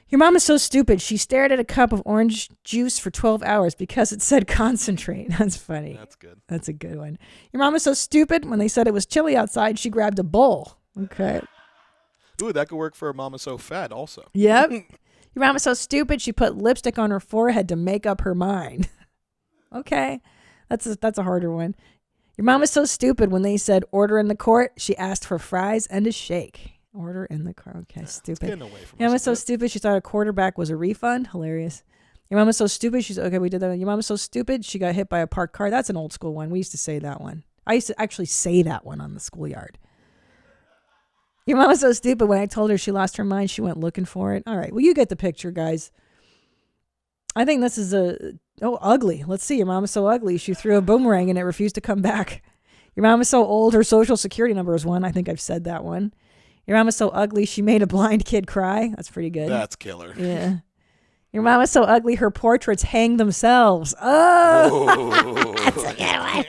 Your mom is so stupid. She stared at a cup of orange juice for 12 hours because it said concentrate. That's funny. That's good. That's a good one. Your mom is so stupid. When they said it was chilly outside, she grabbed a bowl. Okay. Ooh, that could work for a mama so fat also. Yep. Your mom is so stupid, she put lipstick on her forehead to make up her mind. Okay. That's a harder one. Your mom is so stupid, when they said order in the court, she asked for fries and a shake. Order in the car. Okay, stupid. Getting away from Your mom is so stupid, she thought a quarterback was a refund. Hilarious. Your mom is so stupid, she's okay, we did that. Your mom is so stupid, she got hit by a parked car. That's an old school one. We used to say that one. I used to actually say that one on the schoolyard. Your mom was so stupid, when I told her she lost her mind, she went looking for it. All right, well, you get the picture, guys. I think this is ugly. Let's see. Your mom is so ugly, she threw a boomerang and it refused to come back. Your mom is so old, her social security number is 1. I think I've said that one. Your mom is so ugly, she made a blind kid cry. That's pretty good. That's killer. Yeah. Your mom is so ugly, her portraits hang themselves. Oh, that's a good one.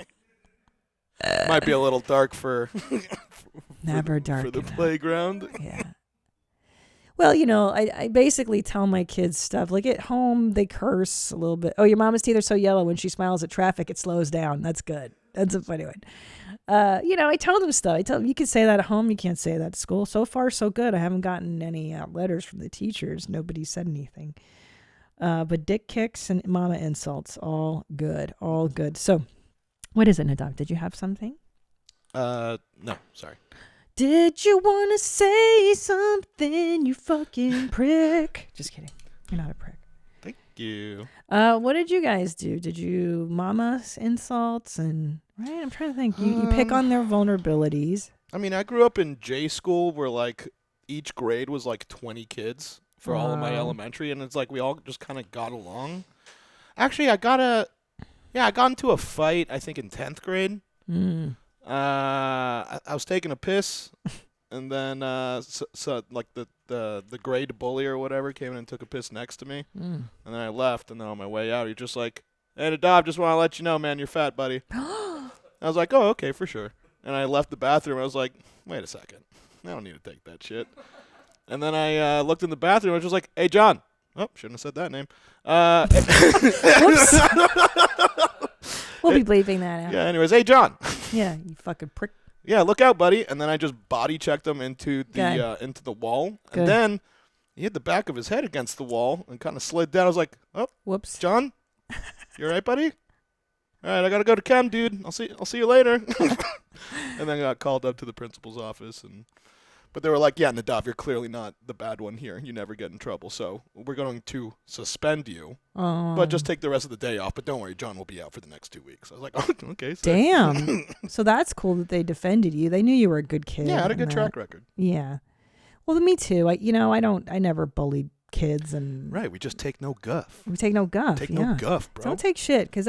Might be a little dark for never dark for the playground. Yeah. Well, I basically tell my kids stuff. Like at home, they curse a little bit. Oh, your mama's teeth are so yellow, when she smiles at traffic, it slows down. That's good. That's a funny one. I tell them stuff. I tell them, you can say that at home. You can't say that at school. So far, so good. I haven't gotten any letters from the teachers. Nobody said anything. But dick kicks and mama insults, all good. All good. So what is it, Nadav? Did you have something? No, sorry. Did you want to say something, you fucking prick? Just kidding. You're not a prick. Thank you. What did you guys do? Did you mama's insults and right? I'm trying to think. You pick on their vulnerabilities. I mean, I grew up in J school where like each grade was like 20 kids for all of my elementary, and it's like we all just kind of got along. Actually, I got into a fight, I think, in 10th grade. I was taking a piss, and then so like the grade bully or whatever came in and took a piss next to me, and then I left, and then on my way out, he's just like, "Hey, Nadav, just want to let you know, man, you're fat, buddy." I was like, "Oh, okay, for sure." And I left the bathroom. I was like, "Wait a second, I don't need to take that shit." And then I looked in the bathroom. I was just like, "Hey, John." Oh, shouldn't have said that name. Whoops. We'll be bleeping that out. Yeah, anyways, hey, John. Yeah, you fucking prick. Yeah, look out, buddy. And then I just body checked him into the wall. Good. And then he hit the back of his head against the wall and kind of slid down. I was like, "Oh, whoops, John, you all right, buddy? All right, I gotta go to chem, dude. I'll see you later." And then I got called up to the principal's office, but they were like, "Yeah, Nadav, you're clearly not the bad one here. You never get in trouble, so we're going to suspend you, but just take the rest of the day off. But don't worry, John will be out for the next 2 weeks." I was like, "Oh, okay." So. Damn. So that's cool that they defended you. They knew you were a good kid. Yeah, I had a good track record. Yeah. Well, me too. I never bullied kids and. Right. We just take no guff. We take no guff. Take no guff, bro. Don't take shit, because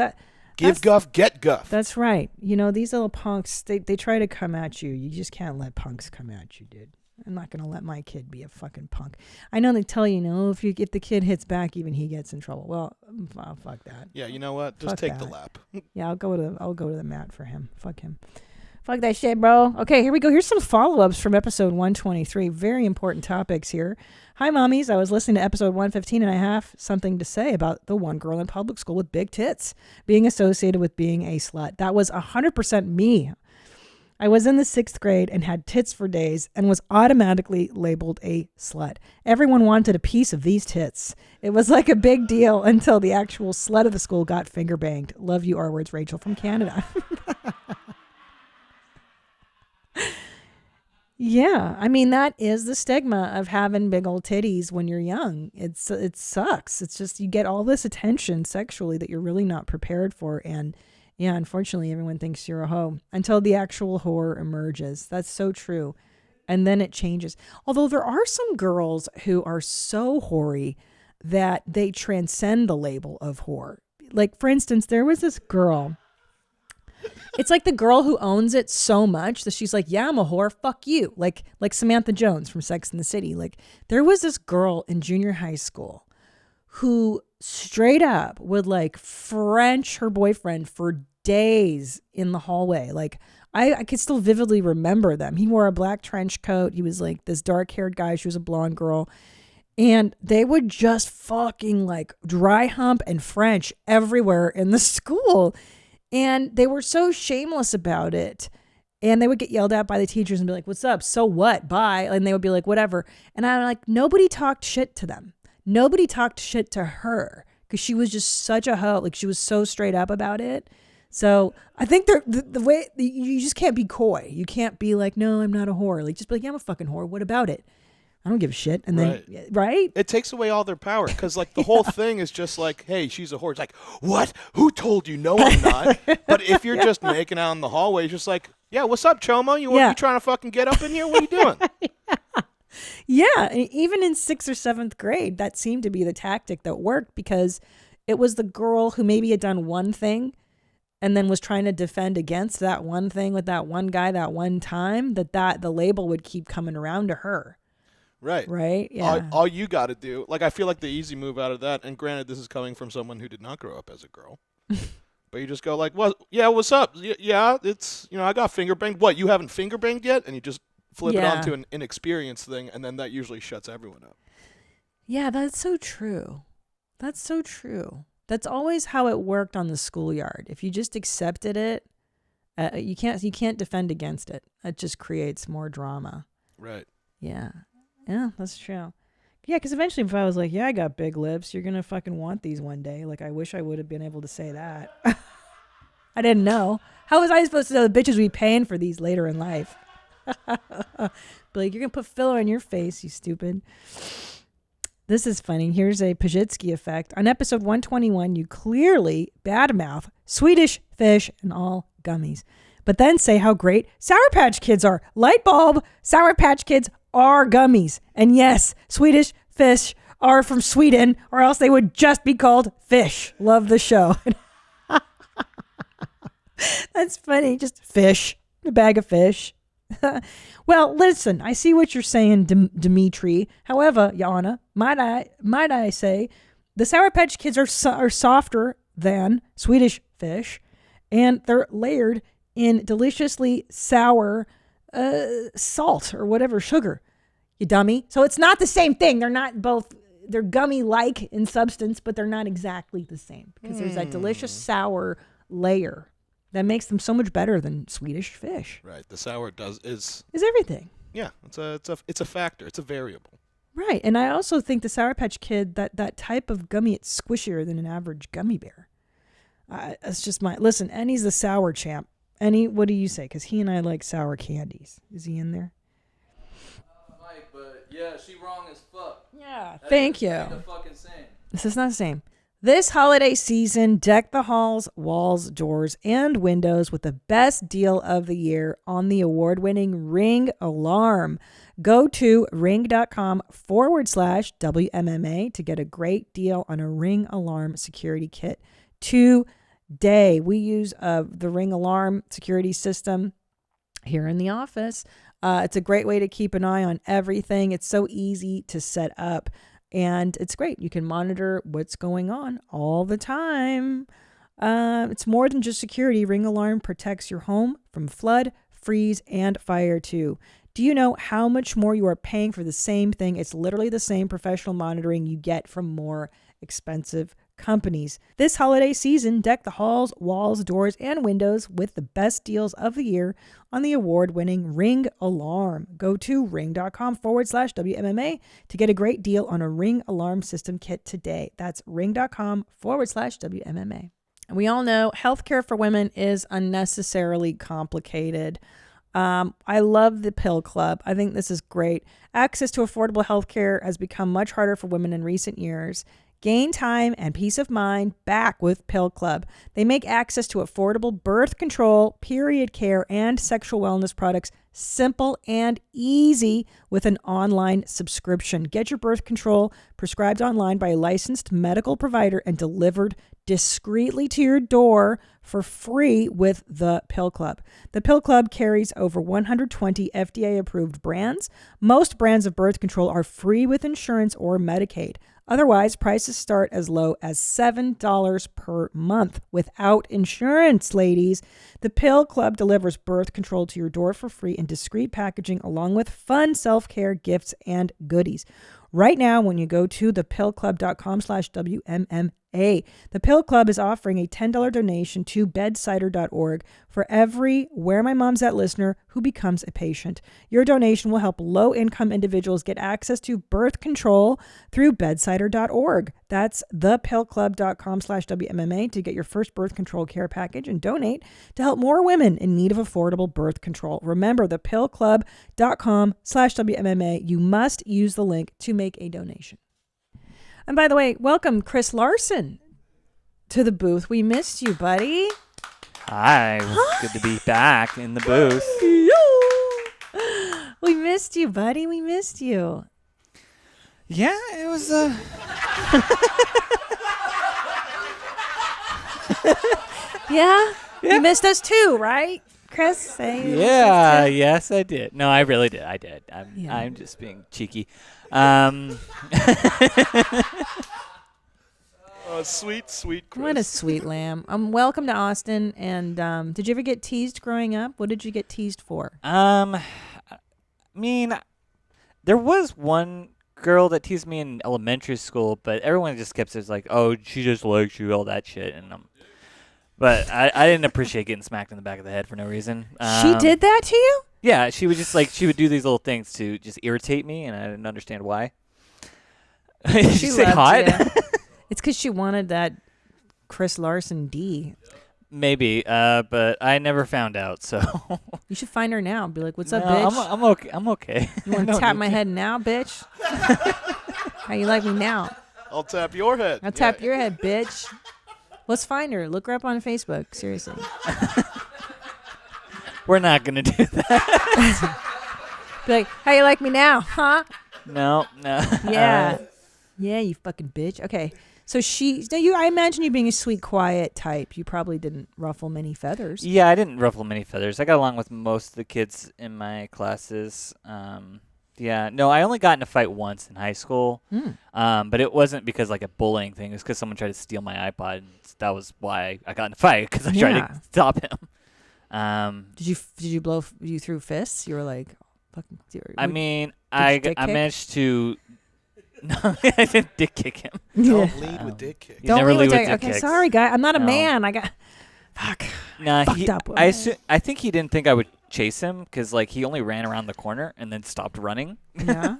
give guff, get guff. That's right. These little punks, they try to come at you. You just can't let punks come at you, dude. I'm not going to let my kid be a fucking punk. I know they tell you, if the kid hits back, even he gets in trouble. Well, fuck that. Yeah, you know what? Just take the lap. Yeah, I'll go to the mat for him. Fuck him. Fuck that shit, bro. Okay, here we go. Here's some follow-ups from episode 123. Very important topics here. Hi, mommies. I was listening to episode 115 and I have something to say about the one girl in public school with big tits being associated with being a slut. That was 100% me. I was in the 6th grade and had tits for days and was automatically labeled a slut. Everyone wanted a piece of these tits. It was like a big deal until the actual slut of the school got finger banged. Love you, R-words, Rachel from Canada. Yeah, I mean, that is the stigma of having big old titties when you're young. It sucks. It's just you get all this attention sexually that you're really not prepared for. And yeah, unfortunately, everyone thinks you're a hoe until the actual whore emerges. That's so true. And then it changes. Although there are some girls who are so hoary that they transcend the label of whore. Like, for instance, there was this girl. It's like the girl who owns it so much that she's like, yeah, I'm a whore, fuck you. Like Samantha Jones from Sex and the City. Like, there was this girl in junior high school who straight up would like French her boyfriend for days in the hallway. Like, I could still vividly remember them. He wore a black trench coat. He was like this dark haired guy. She was a blonde girl. And they would just fucking like dry hump and French everywhere in the school. And they were so shameless about it. And they would get yelled at by the teachers and be like, what's up? So what? Bye. And they would be like, whatever. And I'm like, nobody talked shit to them. Nobody talked shit to her because she was just such a hoe. Like, she was so straight up about it. So I think the way you just can't be coy. You can't be like, no, I'm not a whore. Like, just be like, yeah, I'm a fucking whore. What about it? I don't give a shit. And then, right? It takes away all their power because, like, the whole thing is just like, hey, she's a whore. It's like, what? Who told you? No, I'm not. But if you're just making out in the hallway, it's just like, yeah, what's up, Chomo? You trying to fucking get up in here? What are you doing? Yeah. And even in 6th or 7th grade, that seemed to be the tactic that worked because it was the girl who maybe had done one thing and then was trying to defend against that one thing with that one guy that one time that the label would keep coming around to her. Right. Right? Yeah. All you got to do, like, I feel like the easy move out of that, and granted, this is coming from someone who did not grow up as a girl, but you just go like, well, yeah, what's up? Yeah, it's, I got finger banged. What, you haven't finger banged yet? And you just flip it onto an inexperienced thing, and then that usually shuts everyone up. Yeah, that's so true. That's so true. That's always how it worked on the schoolyard. If you just accepted it, you can't defend against it. It just creates more drama. Right. Yeah. Yeah, that's true. Yeah, because eventually if I was like, yeah, I got big lips, you're going to fucking want these one day. Like, I wish I would have been able to say that. I didn't know. How was I supposed to know the bitches would be paying for these later in life? But like, you're going to put filler on your face, you stupid. This is funny. Here's a Pajitsky effect. On episode 121, you clearly badmouth Swedish Fish and all gummies. But then say how great Sour Patch Kids are. Light bulb, Sour Patch Kids are gummies. And yes, Swedish Fish are from Sweden, or else they would just be called fish. Love the show. That's funny. Just fish. A bag of fish. Well, listen, I see what you're saying, Dimitri. However, Yana, might I say, the Sour Patch Kids are softer than Swedish Fish, and they're layered in deliciously sour salt or whatever, sugar, you dummy. So it's not the same thing. They're not both, they're gummy-like in substance, but they're not exactly the same because there's that delicious sour layer that makes them so much better than Swedish Fish. Right. The sour is everything. Yeah, it's a factor. It's a variable. Right. And I also think the Sour Patch Kid, that type of gummy, it's squishier than an average gummy bear. That's just listen, Annie's the sour champ. Annie, what do you say? Because he and I like sour candies. Is he in there? Mike, but yeah, she wrong as fuck. Yeah, thank you. The fucking same. This is not the same. This holiday season, deck the halls, walls, doors, and windows with the best deal of the year on the award-winning Ring Alarm. Go to ring.com/WMMA to get a great deal on a Ring Alarm security kit today. We use the Ring Alarm security system here in the office. It's a great way to keep an eye on everything. It's so easy to set up. And it's great. You can monitor what's going on all the time. It's more than just security. Ring Alarm protects your home from flood, freeze, and fire too. Do you know how much more you are paying for the same thing? It's literally the same professional monitoring you get from more expensive companies. This holiday season, deck the halls, walls, doors, and windows with the best deals of the year on the award-winning Ring Alarm. Go to ring.com/WMMA to get a great deal on a Ring Alarm System kit today. That's ring.com/WMMA. And we all know healthcare for women is unnecessarily complicated. I love the Pill Club. I think this is great. Access to affordable healthcare has become much harder for women in recent years. Gain time and peace of mind back with Pill Club. They make access to affordable birth control, period care, and sexual wellness products simple and easy with an online subscription. Get your birth control prescribed online by a licensed medical provider and delivered discreetly to your door for free with the Pill Club. The Pill Club carries over 120 FDA-approved brands. Most brands of birth control are free with insurance or Medicaid. Otherwise, prices start as low as $7 per month without insurance, ladies. The Pill Club delivers birth control to your door for free in discreet packaging along with fun self-care gifts and goodies. Right now, when you go to thepillclub.com/WMMA, the Pill Club is offering a $10 donation to bedsider.org for every Where My Mom's At listener who becomes a patient. Your donation will help low-income individuals get access to birth control through bedsider.org. That's thepillclub.com/WMMA to get your first birth control care package and donate to help more women in need of affordable birth control. Remember, thepillclub.com/WMMA. You must use the link to make a donation. And by the way, welcome Chris Larson to the booth. We missed you, buddy. Hi. Good to be back in the booth. We missed you, buddy. We missed you. Yeah, it was Yeah? You missed us too, right? Chris, say you yeah, yes, I did. No, I really did. I did. I'm just being cheeky. Oh, sweet Chris. What a sweet lamb. Welcome to Austin. And did you ever get teased growing up? What did you get teased for? I mean, there was one girl that teased me in elementary school, but everyone just kept saying like, "Oh, she just likes you," all that shit, and but I didn't appreciate getting smacked in the back of the head for no reason. She did that to you? Yeah, she would just she would do these little things to just irritate me, and I didn't understand why. Did she say hot? It's because she wanted that Chris Larson D. Maybe, but I never found out. So you should find her now. Be like, "What's up, bitch?" I'm okay. I'm okay. You want to tap my head now, bitch? How you like me now? I'll tap your head. I'll tap your head, bitch. Let's find her. Look her up on Facebook. Seriously. We're not gonna do that. Be like, "How you like me now, huh?" No. Yeah. Yeah, you fucking bitch. Okay. So I imagine you being a sweet, quiet type. You probably didn't ruffle many feathers. Yeah, I didn't ruffle many feathers. I got along with most of the kids in my classes. Yeah, no, I only got in a fight once in high school. But it wasn't because like a bullying thing. It was because someone tried to steal my iPod. And that was why I got in a fight, because I tried to stop him. Did you threw fists? You were like, fucking. I managed to. No, I didn't dick kick him. Don't lead with dick kicks. Don't lead with dick kicks. Okay, sorry, guy. I'm not a man. I got fucked up. I think he didn't think I would chase him because like he only ran around the corner and then stopped running. Yeah.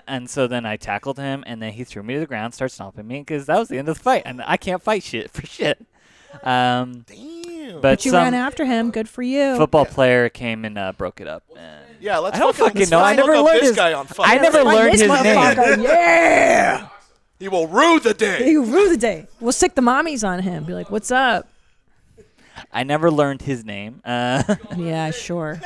And so then I tackled him and then he threw me to the ground, started stomping me because that was the end of the fight and I can't fight shit for shit. Damn. But you ran after him. Good for you. Football player came and broke it up. Yeah, let's. I don't fucking know. I never learned his guy on I never learned his name. Yeah. He will rue the day. He will rue the day. We'll stick the mommies on him. Be like, "What's up?" I never learned his name. Yeah, sure.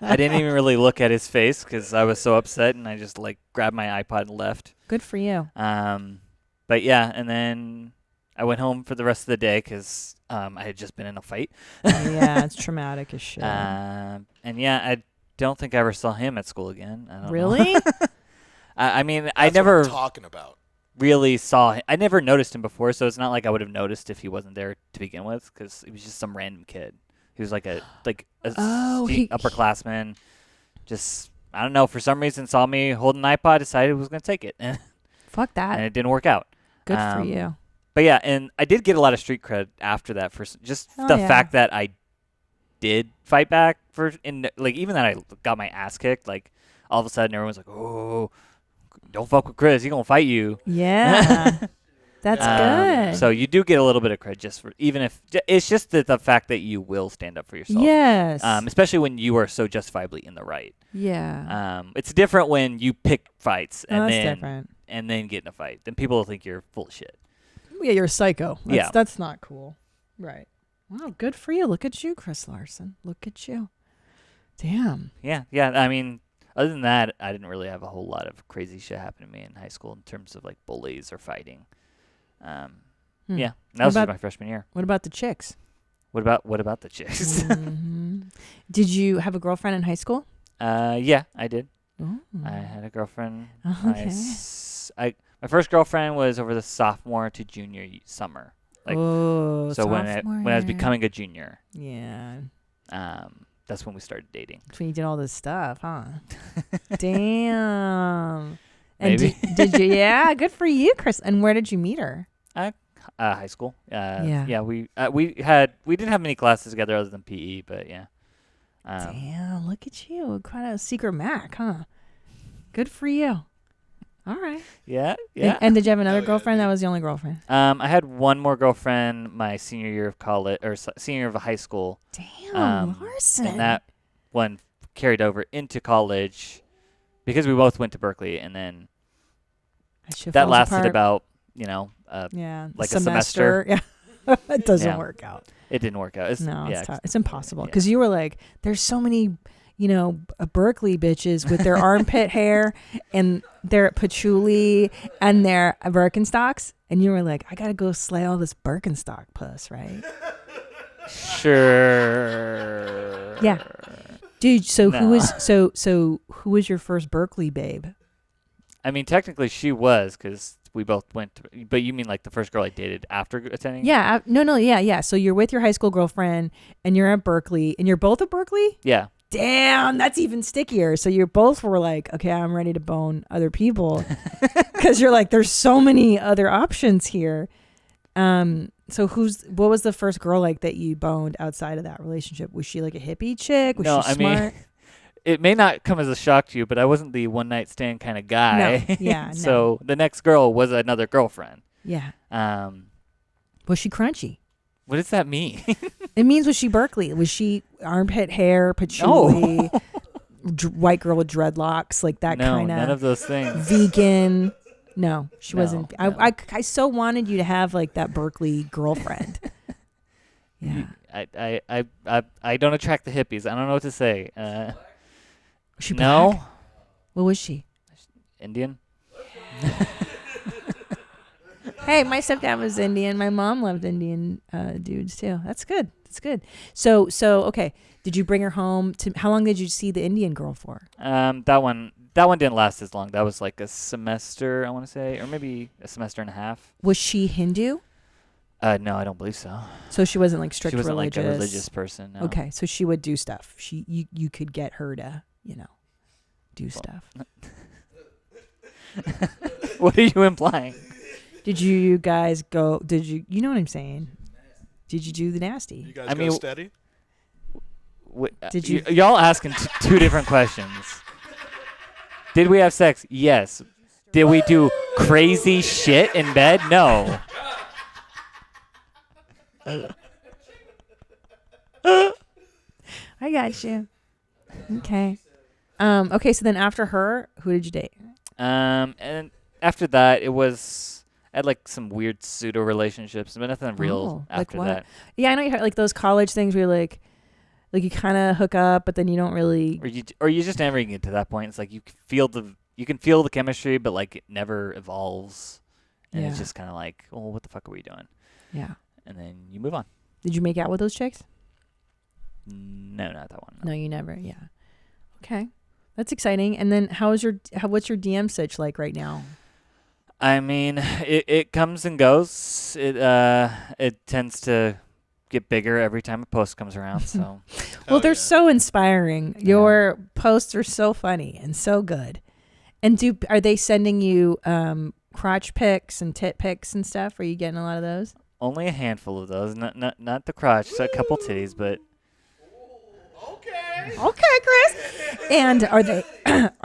I didn't even really look at his face because I was so upset, and I just like grabbed my iPod and left. Good for you. But yeah, and then I went home for the rest of the day because I had just been in a fight. Yeah, it's traumatic as shit. And yeah, I don't think I ever saw him at school again. I don't really? know. I mean, That's I never what I'm talking about. really saw him. I never noticed him before, so it's not like I would have noticed if he wasn't there to begin with because he was just some random kid. He was like a Oh, upperclassman. Just I don't know, for some reason saw me holding an iPod, decided he was gonna take it, Fuck that. and it didn't work out. Good for you. But yeah, and I did get a lot of street cred after that for just Hell the yeah. fact that I did fight back like even that I got my ass kicked. Like all of a sudden everyone's like, "Oh, don't fuck with Chris. He's gonna fight you." Yeah. That's good. So you do get a little bit of cred just for even if it's just the fact that you will stand up for yourself. Yes. Especially when you are so justifiably in the right. Yeah. It's different when you pick fights and that's then different. and then get in a fight. Then people will think you're full of shit. Yeah, you're a psycho. Yeah. That's not cool. Right. Wow, good for you. Look at you, Chris Larson. Look at you. Damn. Yeah. I mean, other than that, I didn't really have a whole lot of crazy shit happen to me in high school in terms of like bullies or fighting. Yeah, that was just my freshman year. What about the chicks? What about the chicks? Did you have a girlfriend in high school? Yeah, I did. Ooh. I had a girlfriend. Okay. My first girlfriend was over the sophomore to junior summer. Like, so when I was becoming a junior. Yeah. That's when we started dating. That's when you did all this stuff, huh? Damn. And Maybe. did you? Yeah, good for you, Chris. And where did you meet her? High school. Yeah. We didn't have many classes together other than PE, but yeah. Damn, look at you. Quite a secret Mac, huh? Good for you. All right. Yeah. And did you have another girlfriend? That was the only girlfriend. I had one more girlfriend my senior year of college or senior year of high school. Damn, Larson. And that one carried over into college because we both went to Berkeley, and then that lasted about like a semester. Yeah. It doesn't work out. It didn't work out. It's impossible because you were like, there's so many, Berkeley bitches with their armpit hair and their patchouli and their Birkenstocks, and you were like, I gotta go slay all this Birkenstock puss, right? Sure. Yeah, dude. So who was your first Berkeley babe? I mean, technically she was because we both went to, but you mean like the first girl I dated after attending? Yeah. Yeah. So you're with your high school girlfriend and you're at Berkeley and you're both at Berkeley? Yeah. Damn, that's even stickier. So you both were like, okay, I'm ready to bone other people because you're like, there's so many other options here. So what was the first girl like that you boned outside of that relationship? Was she like a hippie chick? Was she smart? Mean, it may not come as a shock to you, but I wasn't the one night stand kind of guy. No. Yeah. So the next girl was another girlfriend. Yeah. Was she crunchy? What does that mean? It means was she Berkeley? Was she armpit hair, patchouli, white girl with dreadlocks, like that kind of? No, none of those things. Vegan. No, she wasn't. No. I so wanted you to have like that Berkeley girlfriend. Yeah. I don't attract the hippies. I don't know what to say. Was she no. black? What was she? Indian. Hey, my stepdad was Indian. My mom loved Indian dudes too. That's good. So okay. Did you bring her home? How long did you see the Indian girl for? That one didn't last as long. That was like a semester, I want to say, or maybe a semester and a half. Was she Hindu? No, I don't believe so. So she wasn't like strict religious. She wasn't religious. like a religious person. No. Okay, so she would do stuff. You could get her to do stuff. What are you implying? Did you guys go? You know what I'm saying? Did you do the nasty? You guys go steady? Did you? Y'all asking two different questions. Did we have sex? Yes. Did we do crazy shit in bed? No. I got you. Okay. Okay. So then after her, who did you date? And after that, I had like some weird pseudo relationships, but nothing real after that. Yeah, I know you had like those college things where you're like you kind of hook up, but then you don't really. Or you just never get to that point. It's like you can feel the chemistry, but like it never evolves, and it's just kind of like, oh, what the fuck are we doing? Yeah. And then you move on. Did you make out with those chicks? No, not that one. No, you never. Yeah. Okay, that's exciting. And then what's your DM sitch like right now? I mean, it comes and goes. It tends to get bigger every time a post comes around. So, well, they're so inspiring. Your posts are so funny and so good. And are they sending you crotch pics and tit pics and stuff? Are you getting a lot of those? only a handful of those. Not the crotch. So a couple titties, but. Okay, Chris. And are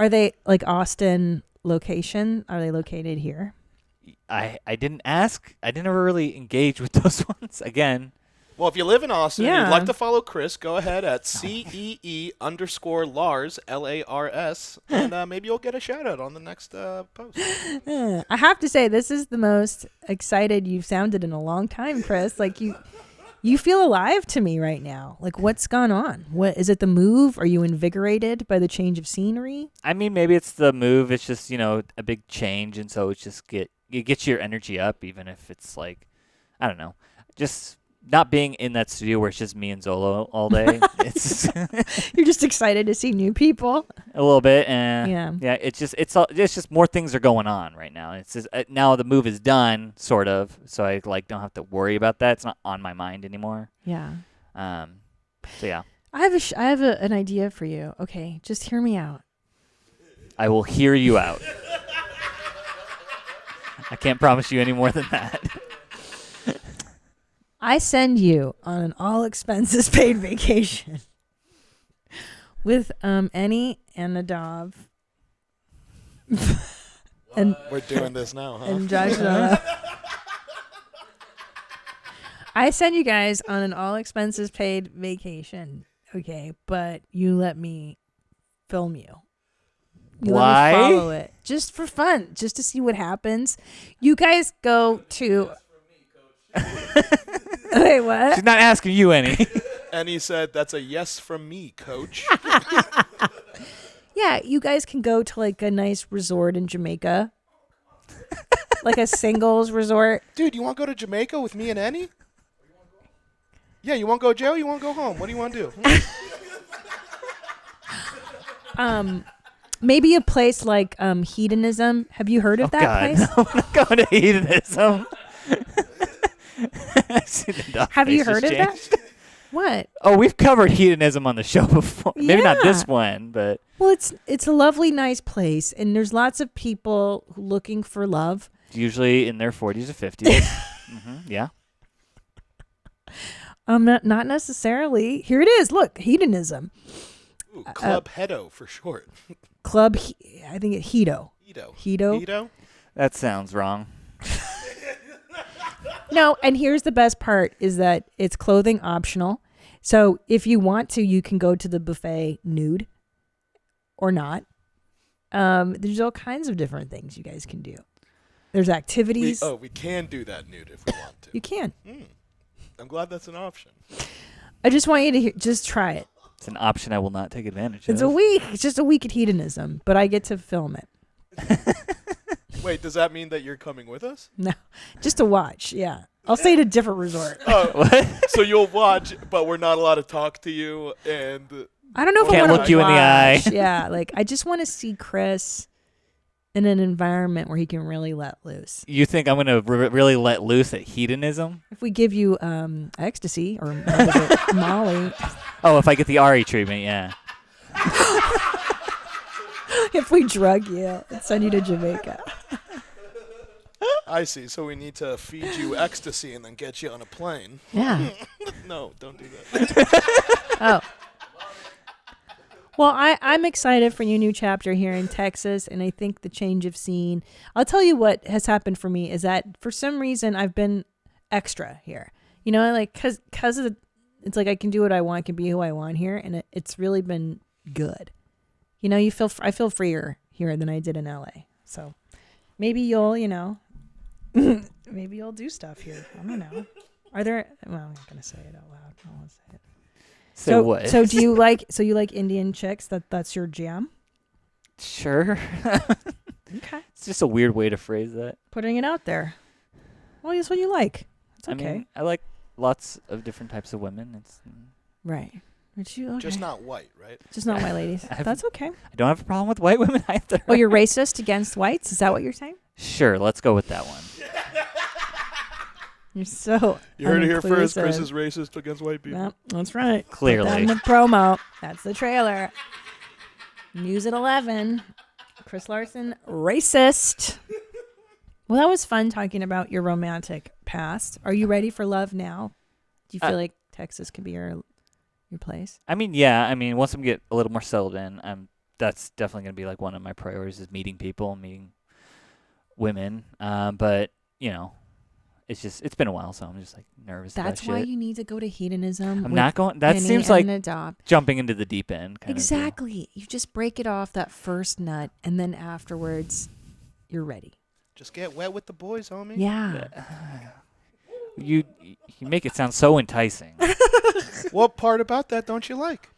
they like Austin location? Are they located here? I didn't ask. I didn't ever really engage with those ones. Again. Well, if you live in Austin and you'd like to follow Chris, go ahead at CEE_Lars, Lars, and maybe you'll get a shout out on the next post. I have to say, this is the most excited you've sounded in a long time, Chris. Like you feel alive to me right now. Like, what's gone on? What is it? The move? Are you invigorated by the change of scenery? I mean, maybe it's the move. It's just, a big change, and so it's just it gets your energy up, even if it's like, I don't know, just not being in that studio where it's just me and Zolo all day. It's you're just excited to see new people. A little bit, and yeah. It's just more things are going on right now. It's just now the move is done, sort of, so I don't have to worry about that. It's not on my mind anymore. Yeah. So yeah. I have an idea for you. Okay, just hear me out. I will hear you out. I can't promise you any more than that. I send you on an all expenses paid vacation with Annie and Nadav. And we're doing this now, huh? And Joshua. I send you guys on an all expenses paid vacation, okay? But you let me film you. Why? Let me follow it just for fun, just to see what happens. You guys go to. Wait, what? She's not asking you any. And he said, "That's a yes from me, coach." Yeah, you guys can go to like a nice resort in Jamaica, like a singles resort. Dude, you want to go to Jamaica with me and Annie? Yeah, you want to go jail? You want to go home? What do you want to do? Maybe a place like Hedonism. Have you heard of that place? No, I'm not going to Hedonism. Have you heard of that? What? Oh, we've covered hedonism on the show before. Yeah. Maybe not this one, but well, it's a lovely, nice place, and there's lots of people looking for love. Usually in their 40s or 50s. Yeah. Not necessarily. Here it is. Look, hedonism. Ooh, Club Hedo for short. Club. I think it's Hedo. Hedo. That sounds wrong. No, and here's the best part is that it's clothing optional. So if you want to, you can go to the buffet nude or not. There's all kinds of different things you guys can do. There's activities. We can do that nude if we want to. You can. I'm glad that's an option. I just want you to just try it. It's an option I will not take advantage of. It's a week. It's just a week at hedonism, but I get to film it. Wait, does that mean that you're coming with us? No, just to watch. Yeah, I'll stay at a different resort. Oh, what? So you'll watch, but we're not allowed to talk to you, and I don't know if I can't want look to you in the eye. Yeah, like I just want to see Chris in an environment where he can really let loose. You think I'm gonna really let loose at hedonism? If we give you ecstasy or Molly. Oh, if I get the Ari treatment, yeah. If we drug you and send you to Jamaica. I see. So we need to feed you ecstasy and then get you on a plane. Yeah. No, don't do that. Oh. Well, I'm excited for your new chapter here in Texas, and I think the change of scene. I'll tell you what has happened for me is that for some reason I've been extra here. Like because it's like I can do what I want, I can be who I want here, and it's really been good. I feel freer here than I did in LA. So maybe you'll, maybe you'll do stuff here. I don't know. Are there? Well, I'm not gonna say it out loud. I won't say it. So what? So do you like? So you like Indian chicks? That's your jam? Sure. Okay. It's just a weird way to phrase that. Putting it out there. Well, that's what you like. It's okay. I mean, I like lots of different types of women. It's right. Okay. Just not white, right? Just not white ladies. That's okay. I don't have a problem with white women either. Oh, you're racist against whites? Is that what you're saying? Sure, let's go with that one. You're so You heard it here first. uninclusive. Chris is racist against white people. Yep, that's right. Clearly. Put that in the promo. That's the trailer. News at 11. Chris Larson, racist. Well, that was fun talking about your romantic past. Are you ready for love now? Do you feel like Texas could be your place? I mean, yeah. I mean, once I get a little more settled in, that's definitely going to be like one of my priorities is meeting people, meeting women. But, you know, it's been a while, so I'm just like nervous about That's shit. why you need to go to hedonism. I'm not going. That Penny seems and like adopt. jumping into the deep end. Kind Exactly. You just break it off that first nut, and then afterwards, you're ready. Just get wet with the boys, homie. Yeah. You make it sound so enticing. What part about that don't you like?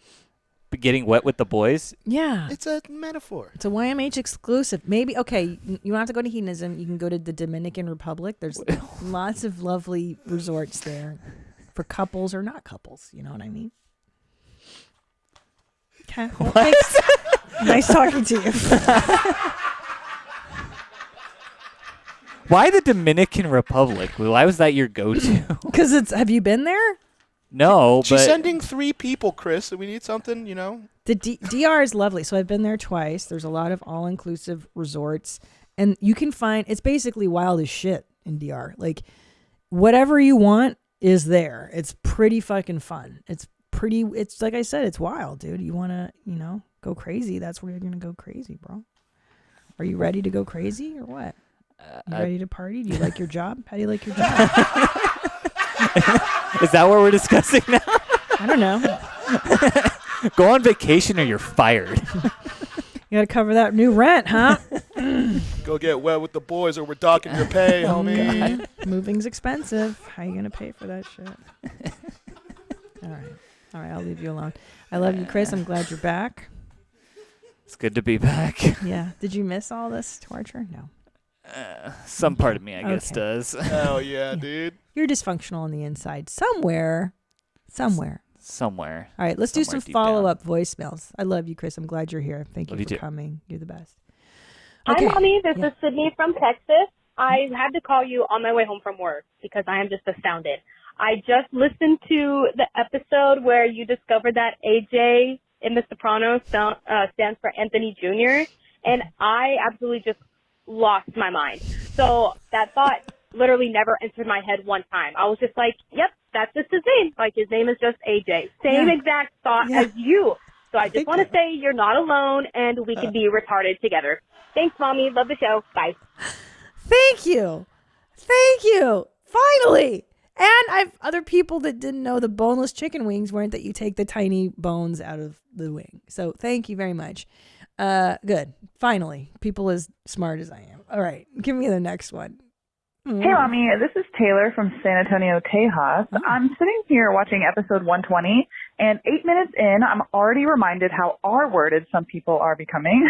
But getting wet with the boys? Yeah. It's a metaphor. It's a YMH exclusive. Maybe, okay, you don't have to go to hedonism. You can go to the Dominican Republic. There's lots of lovely resorts there for couples or not couples. You know what I mean? Okay. Well, thanks. Nice talking to you. Why the Dominican Republic? Why was that your go-to? Because have you been there? No, She's but sending 3 people, Chris. So we need something, you know. The DR is lovely. So I've been there twice. There's a lot of all-inclusive resorts. And you can find, it's basically wild as shit in DR. Like, whatever you want is there. It's pretty fucking fun. It's like I said, it's wild, dude. You want to, go crazy. That's where you're going to go crazy, bro. Are you ready to go crazy or what? You ready to party? Do you like your job? How do you like your job? Is that what we're discussing now? I don't know. Go on vacation or you're fired. You got to cover that new rent, huh? Go get wet with the boys or we're docking your pay, homie. God. Moving's expensive. How you going to pay for that shit? All right. I'll leave you alone. I love you, Chris. I'm glad you're back. It's good to be back. Yeah. Did you miss all this torture? No. Some part of me, I guess, does. Hell yeah, dude. You're dysfunctional on the inside. Somewhere. All right, let's do some deep follow-up voicemails. I love you, Chris. I'm glad you're here. Thank you Love for you too. coming. You're the best. Hi, Mommy. This is Sydney from Texas. I had to call you on my way home from work because I am just astounded. I just listened to the episode where you discovered that AJ in The Sopranos stands for Anthony Jr., and I absolutely just lost my mind. So that thought literally never entered my head one time. I was just like, yep, that's just his name. Like, his name is just AJ. Same exact thought as you. So I just want to say you're not alone and we can be retarded together. Thanks, Mommy. Love the show. Bye. Thank you. Finally. And I've other people that didn't know the boneless chicken wings weren't that you take the tiny bones out of the wing. So thank you very much. Good. Finally, people as smart as I am. All right, give me the next one. Hey, Mommy. This is Taylor from San Antonio, Tejas. I'm sitting here watching episode 120, and 8 minutes in, I'm already reminded how R-worded some people are becoming.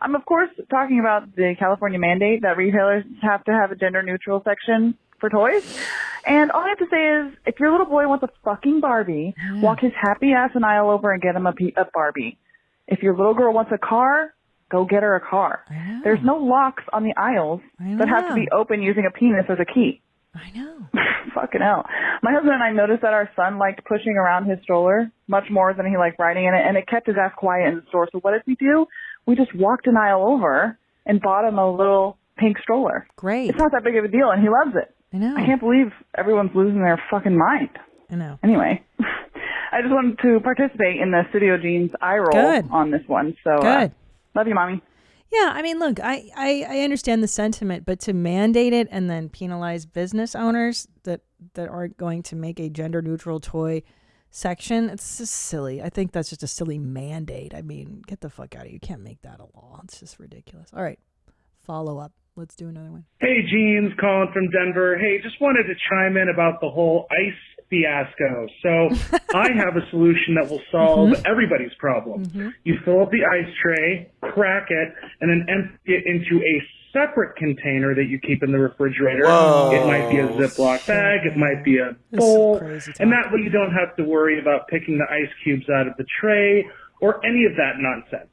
I'm, of course, talking about the California mandate that retailers have to have a gender-neutral section for toys. And all I have to say is, if your little boy wants a fucking Barbie, walk his happy ass an aisle over and get him a Barbie. If your little girl wants a car, go get her a car. There's no locks on the aisles that have to be open using a penis as a key. I know. Fucking hell. My husband and I noticed that our son liked pushing around his stroller much more than he liked riding in it, and it kept his ass quiet in the store. So what did we do? We just walked an aisle over and bought him a little pink stroller. Great. It's not that big of a deal, and he loves it. I know. I can't believe everyone's losing their fucking mind. I know. Anyway, I just wanted to participate in the Studio Jeans eye roll on this one. So Good. Love you, Mommy. Yeah, I mean, look, I understand the sentiment, but to mandate it and then penalize business owners that aren't going to make a gender-neutral toy section, it's just silly. I think that's just a silly mandate. I mean, get the fuck out of here. You can't make that a law. It's just ridiculous. All right, follow up. Let's do another one. Hey, Jeans, calling from Denver. Hey, just wanted to chime in about the whole ice fiasco. So I have a solution that will solve everybody's problem. You fill up the ice tray, crack it, and then empty it into a separate container that you keep in the refrigerator. Whoa. It might be a Ziploc bag. It might be a bowl. And that way you don't have to worry about picking the ice cubes out of the tray or any of that nonsense.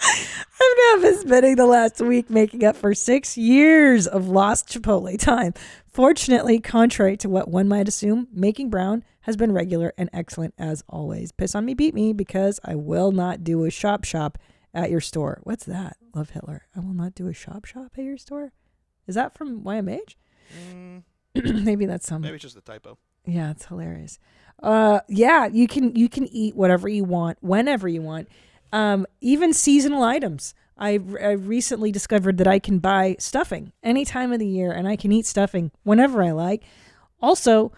I've now been spending the last week making up for 6 years of lost Chipotle time. Fortunately, contrary to what one might assume, making brown has been regular and excellent as always. Piss on me, beat me, because I will not do a shop at your store. What's that? Love Hitler. I will not do a shop at your store. Is that from YMH? Maybe that's some. Maybe it's just a typo. Yeah, it's hilarious. Yeah, you can eat whatever you want, whenever you want. Even seasonal items. I recently discovered that I can buy stuffing any time of the year, and I can eat stuffing whenever I like. Also,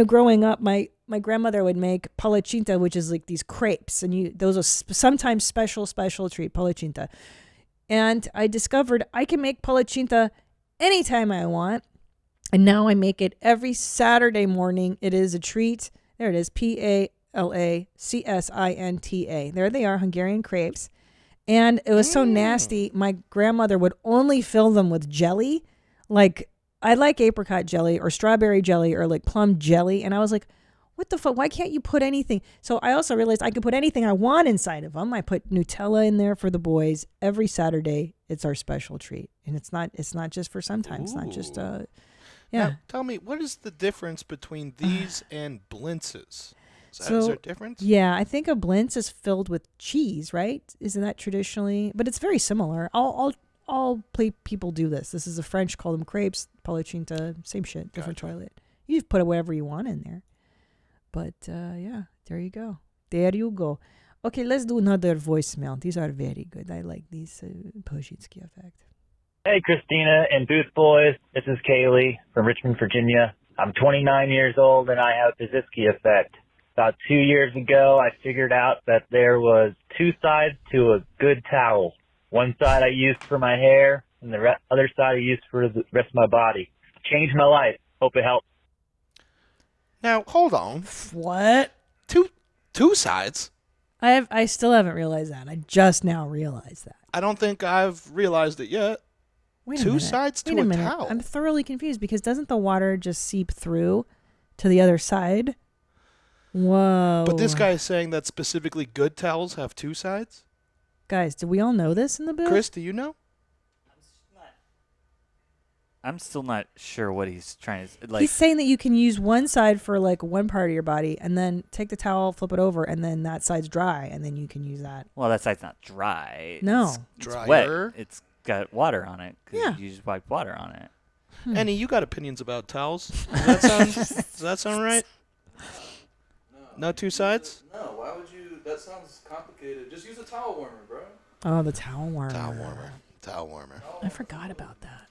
growing up, my grandmother would make palachinta, which is like these crepes, and those are sometimes special treat, palachinta. And I discovered I can make palachinta anytime I want, and now I make it every Saturday morning. It is a treat. There it is, Palacssinta. There they are, Hungarian crepes. And it was so nasty, my grandmother would only fill them with jelly. Like, I like apricot jelly or strawberry jelly or like plum jelly. And I was like, what the fuck? Why can't you put anything? So I also realized I could put anything I want inside of them. I put Nutella in there for the boys. Every Saturday, it's our special treat. And it's not just for sometimes. It's not just, yeah. Now, tell me, what is the difference between these and blintzes? Is there a difference? Yeah, I think a blintz is filled with cheese, right? Isn't that traditionally? But it's very similar. All people do this. This is a French, call them crepes, palachinta, same shit, different toilet. You just put whatever you want in there. But yeah, there you go. There you go. Okay, let's do another voicemail. These are very good. I like these Pojitsky effect. Hey, Christina and Booth Boys. This is Kaylee from Richmond, Virginia. I'm 29 years old and I have Pojitsky effect. About 2 years ago, I figured out that there was two sides to a good towel. One side I used for my hair, and the other side I used for the rest of my body. Changed my life. Hope it helps. Now, hold on. What? Two sides? I still haven't realized that. I just now realized that. I don't think I've realized it yet. Wait a Two minute. sides to Wait a minute. towel? I'm thoroughly confused because doesn't the water just seep through to the other side? Whoa. But this guy is saying that specifically good towels have two sides? Guys, do we all know this in the booth? Chris, do you know? I'm still not sure what he's trying to like. He's saying that you can use one side for like one part of your body and then take the towel, flip it over, and then that side's dry, and then you can use that. Well, that side's not dry. No. It's wet. It's got water on it. 'Cause Yeah. You just wipe water on it. Annie, you got opinions about towels. Does that sound right? No two sides? No, why would you? That sounds complicated. Just use a towel warmer, bro. Oh, the towel warmer. Towel warmer. I forgot about that.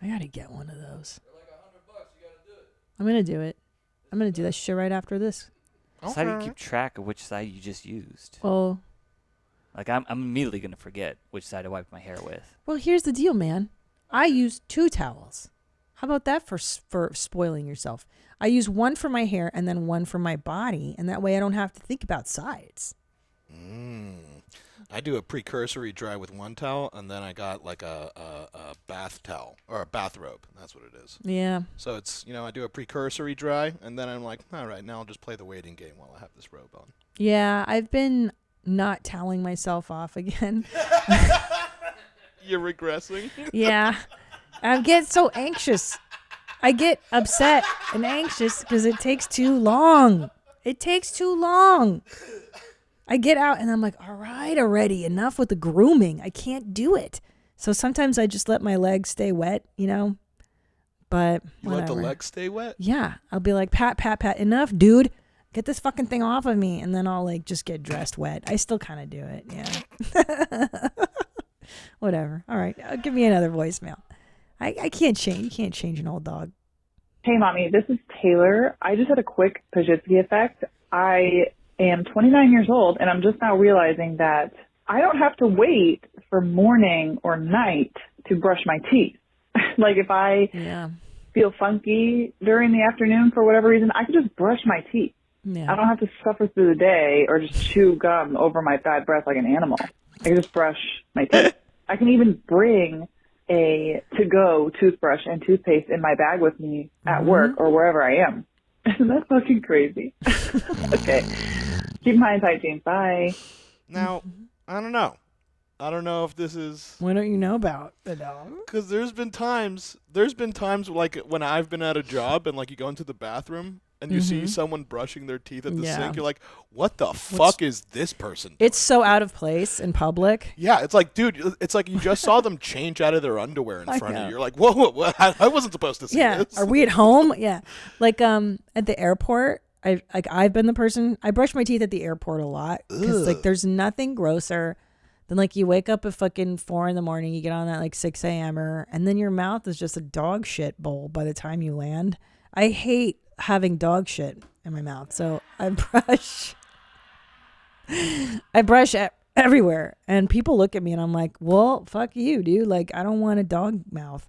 I gotta get one of those. They're like $100. You gotta do it. I'm gonna do it. I'm gonna do that shit right after this. So how do you keep track of which side you just used? Well, Like I'm immediately gonna forget which side I wiped my hair with. Well, here's the deal, man. I use 2 towels. How about that for spoiling yourself? I use one for my hair and then one for my body, and that way I don't have to think about sides. I do a precursory dry with one towel, and then I got like a bath towel or a bathrobe. That's what it is. Yeah. So it's, I do a precursory dry, and then I'm like, all right, now I'll just play the waiting game while I have this robe on. Yeah, I've been not toweling myself off again. You're regressing? Yeah. I get so anxious. I get upset and anxious because it takes too long. It takes too long. I get out and I'm like, all right, already. Enough with the grooming. I can't do it. So sometimes I just let my legs stay wet, But You whatever. let the legs stay wet? Yeah. I'll be like, pat, pat, pat. Enough, dude. Get this fucking thing off of me. And then I'll just get dressed wet. I still kind of do it. Yeah. Whatever. All right. Give me another voicemail. I can't change. You can't change an old dog. Hey, Mommy, this is Taylor. I just had a quick Pojitsky effect. I am 29 years old, and I'm just now realizing that I don't have to wait for morning or night to brush my teeth. Like if I feel funky during the afternoon for whatever reason, I can just brush my teeth. Yeah. I don't have to suffer through the day or just chew gum over my bad breath like an animal. I can just brush my teeth. I can even bring a to-go toothbrush and toothpaste in my bag with me at work or wherever I am. Isn't that fucking crazy? Okay. Keep in mind hygiene. Bye. Now, I don't know. I don't know if this is. What don't you know about the dog? Because there's been times like when I've been at a job and like you go into the bathroom and you see someone brushing their teeth at the sink. You're like, what the fuck is this person doing? It's so out of place in public. Yeah, it's like, dude, it's like you just saw them change out of their underwear in front of you. You're like, whoa, I wasn't supposed to see this. Are we at home? Yeah. Like at the airport, I've been the person, I brush my teeth at the airport a lot because like there's nothing grosser than like you wake up at fucking 4 a.m, you get on that like 6 a.m-er, and then your mouth is just a dog shit bowl by the time you land. I hate having dog shit in my mouth, so I brush everywhere, and people look at me and I'm like, well, fuck you, dude. Like, I don't want a dog mouth.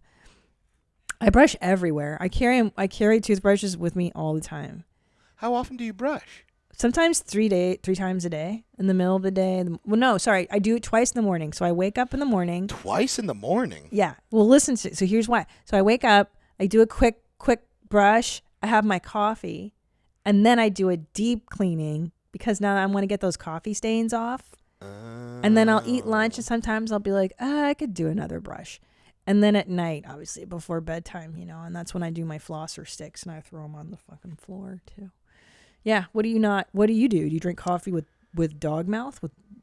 I brush everywhere. I carry toothbrushes with me all the time. How often do you brush? Sometimes 3 times a day, in the middle of the day. Well, no, sorry. I do it twice in the morning. So I wake up in the morning. Twice in the morning? Yeah. Well, listen. So here's why. So I wake up. I do a quick brush. I have my coffee. And then I do a deep cleaning because now I want to get those coffee stains off. And then I'll eat lunch. And sometimes I'll be like, I could do another brush. And then at night, obviously, before bedtime, and that's when I do my flosser sticks and I throw them on the fucking floor too. Yeah. What do you do? Do you drink coffee with dog mouth?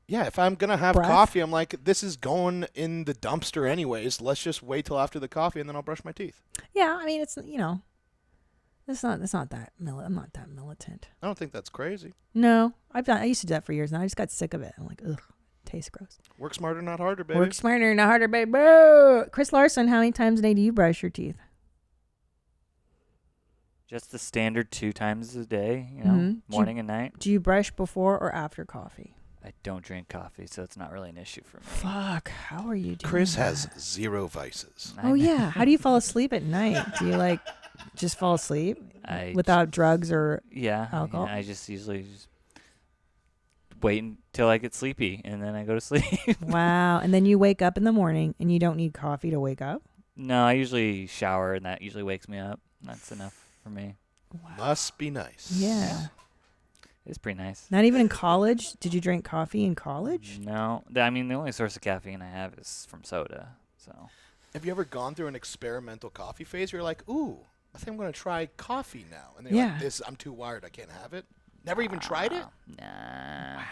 Yeah, if I'm going to have coffee, I'm like, this is going in the dumpster anyways. Let's just wait till after the coffee and then I'll brush my teeth. Yeah, I mean, it's not that I'm not that militant. I don't think that's crazy. No, I used to do that for years and I just got sick of it. I'm like, ugh, tastes gross. Work smarter, not harder, baby. Work smarter, not harder, baby. Boo! Chris Larson, how many times a day do you brush your teeth? Just the standard 2 times a day, morning and night. Do you brush before or after coffee? I don't drink coffee, so it's not really an issue for me. Fuck, how are you doing Chris that? has 0 vices. Oh, yeah. How do you fall asleep at night? Do you, just fall asleep without drugs or alcohol? I just usually wait until I get sleepy, and then I go to sleep. Wow. And then you wake up in the morning, and you don't need coffee to wake up? No, I usually shower, and that usually wakes me up. That's enough for me. Wow. Must be nice. Yeah. It's pretty nice. Not even in college? Did you drink coffee in college? No. I mean, the only source of caffeine I have is from soda. So. Have you ever gone through an experimental coffee phase where you're like, ooh, I think I'm going to try coffee now? And then you're like, I'm too wired. I can't have it. Never even tried it? Nah. Wow.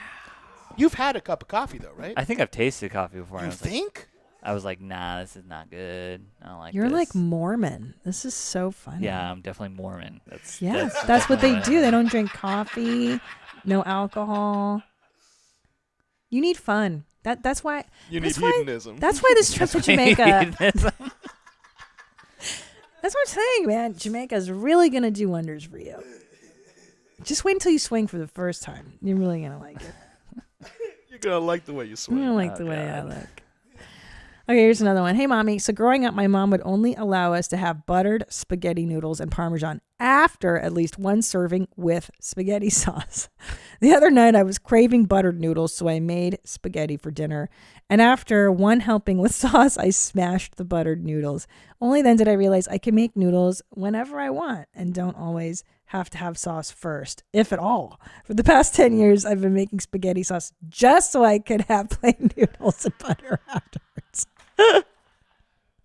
You've had a cup of coffee, though, right? I think I've tasted coffee before. You think? I was like, nah, this is not good. I don't like You're this. like Mormon. This is so funny. Yeah, I'm definitely Mormon. That's what they do. They don't drink coffee, no alcohol. You need fun. That's why. You need hedonism. That's why this trip to Jamaica. That's what I'm saying, man. Jamaica is really going to do wonders for you. Just wait until you swing for the first time. You're really going to like it. You're going to like the way you swing. You're going to like the way I look. Okay, here's another one. Hey, Mommy. So growing up, my mom would only allow us to have buttered spaghetti noodles and Parmesan after at least one serving with spaghetti sauce. The other night, I was craving buttered noodles, so I made spaghetti for dinner. And after one helping with sauce, I smashed the buttered noodles. Only then did I realize I can make noodles whenever I want and don't always have to have sauce first, if at all. For the past 10 years, I've been making spaghetti sauce just so I could have plain noodles and butter afterwards.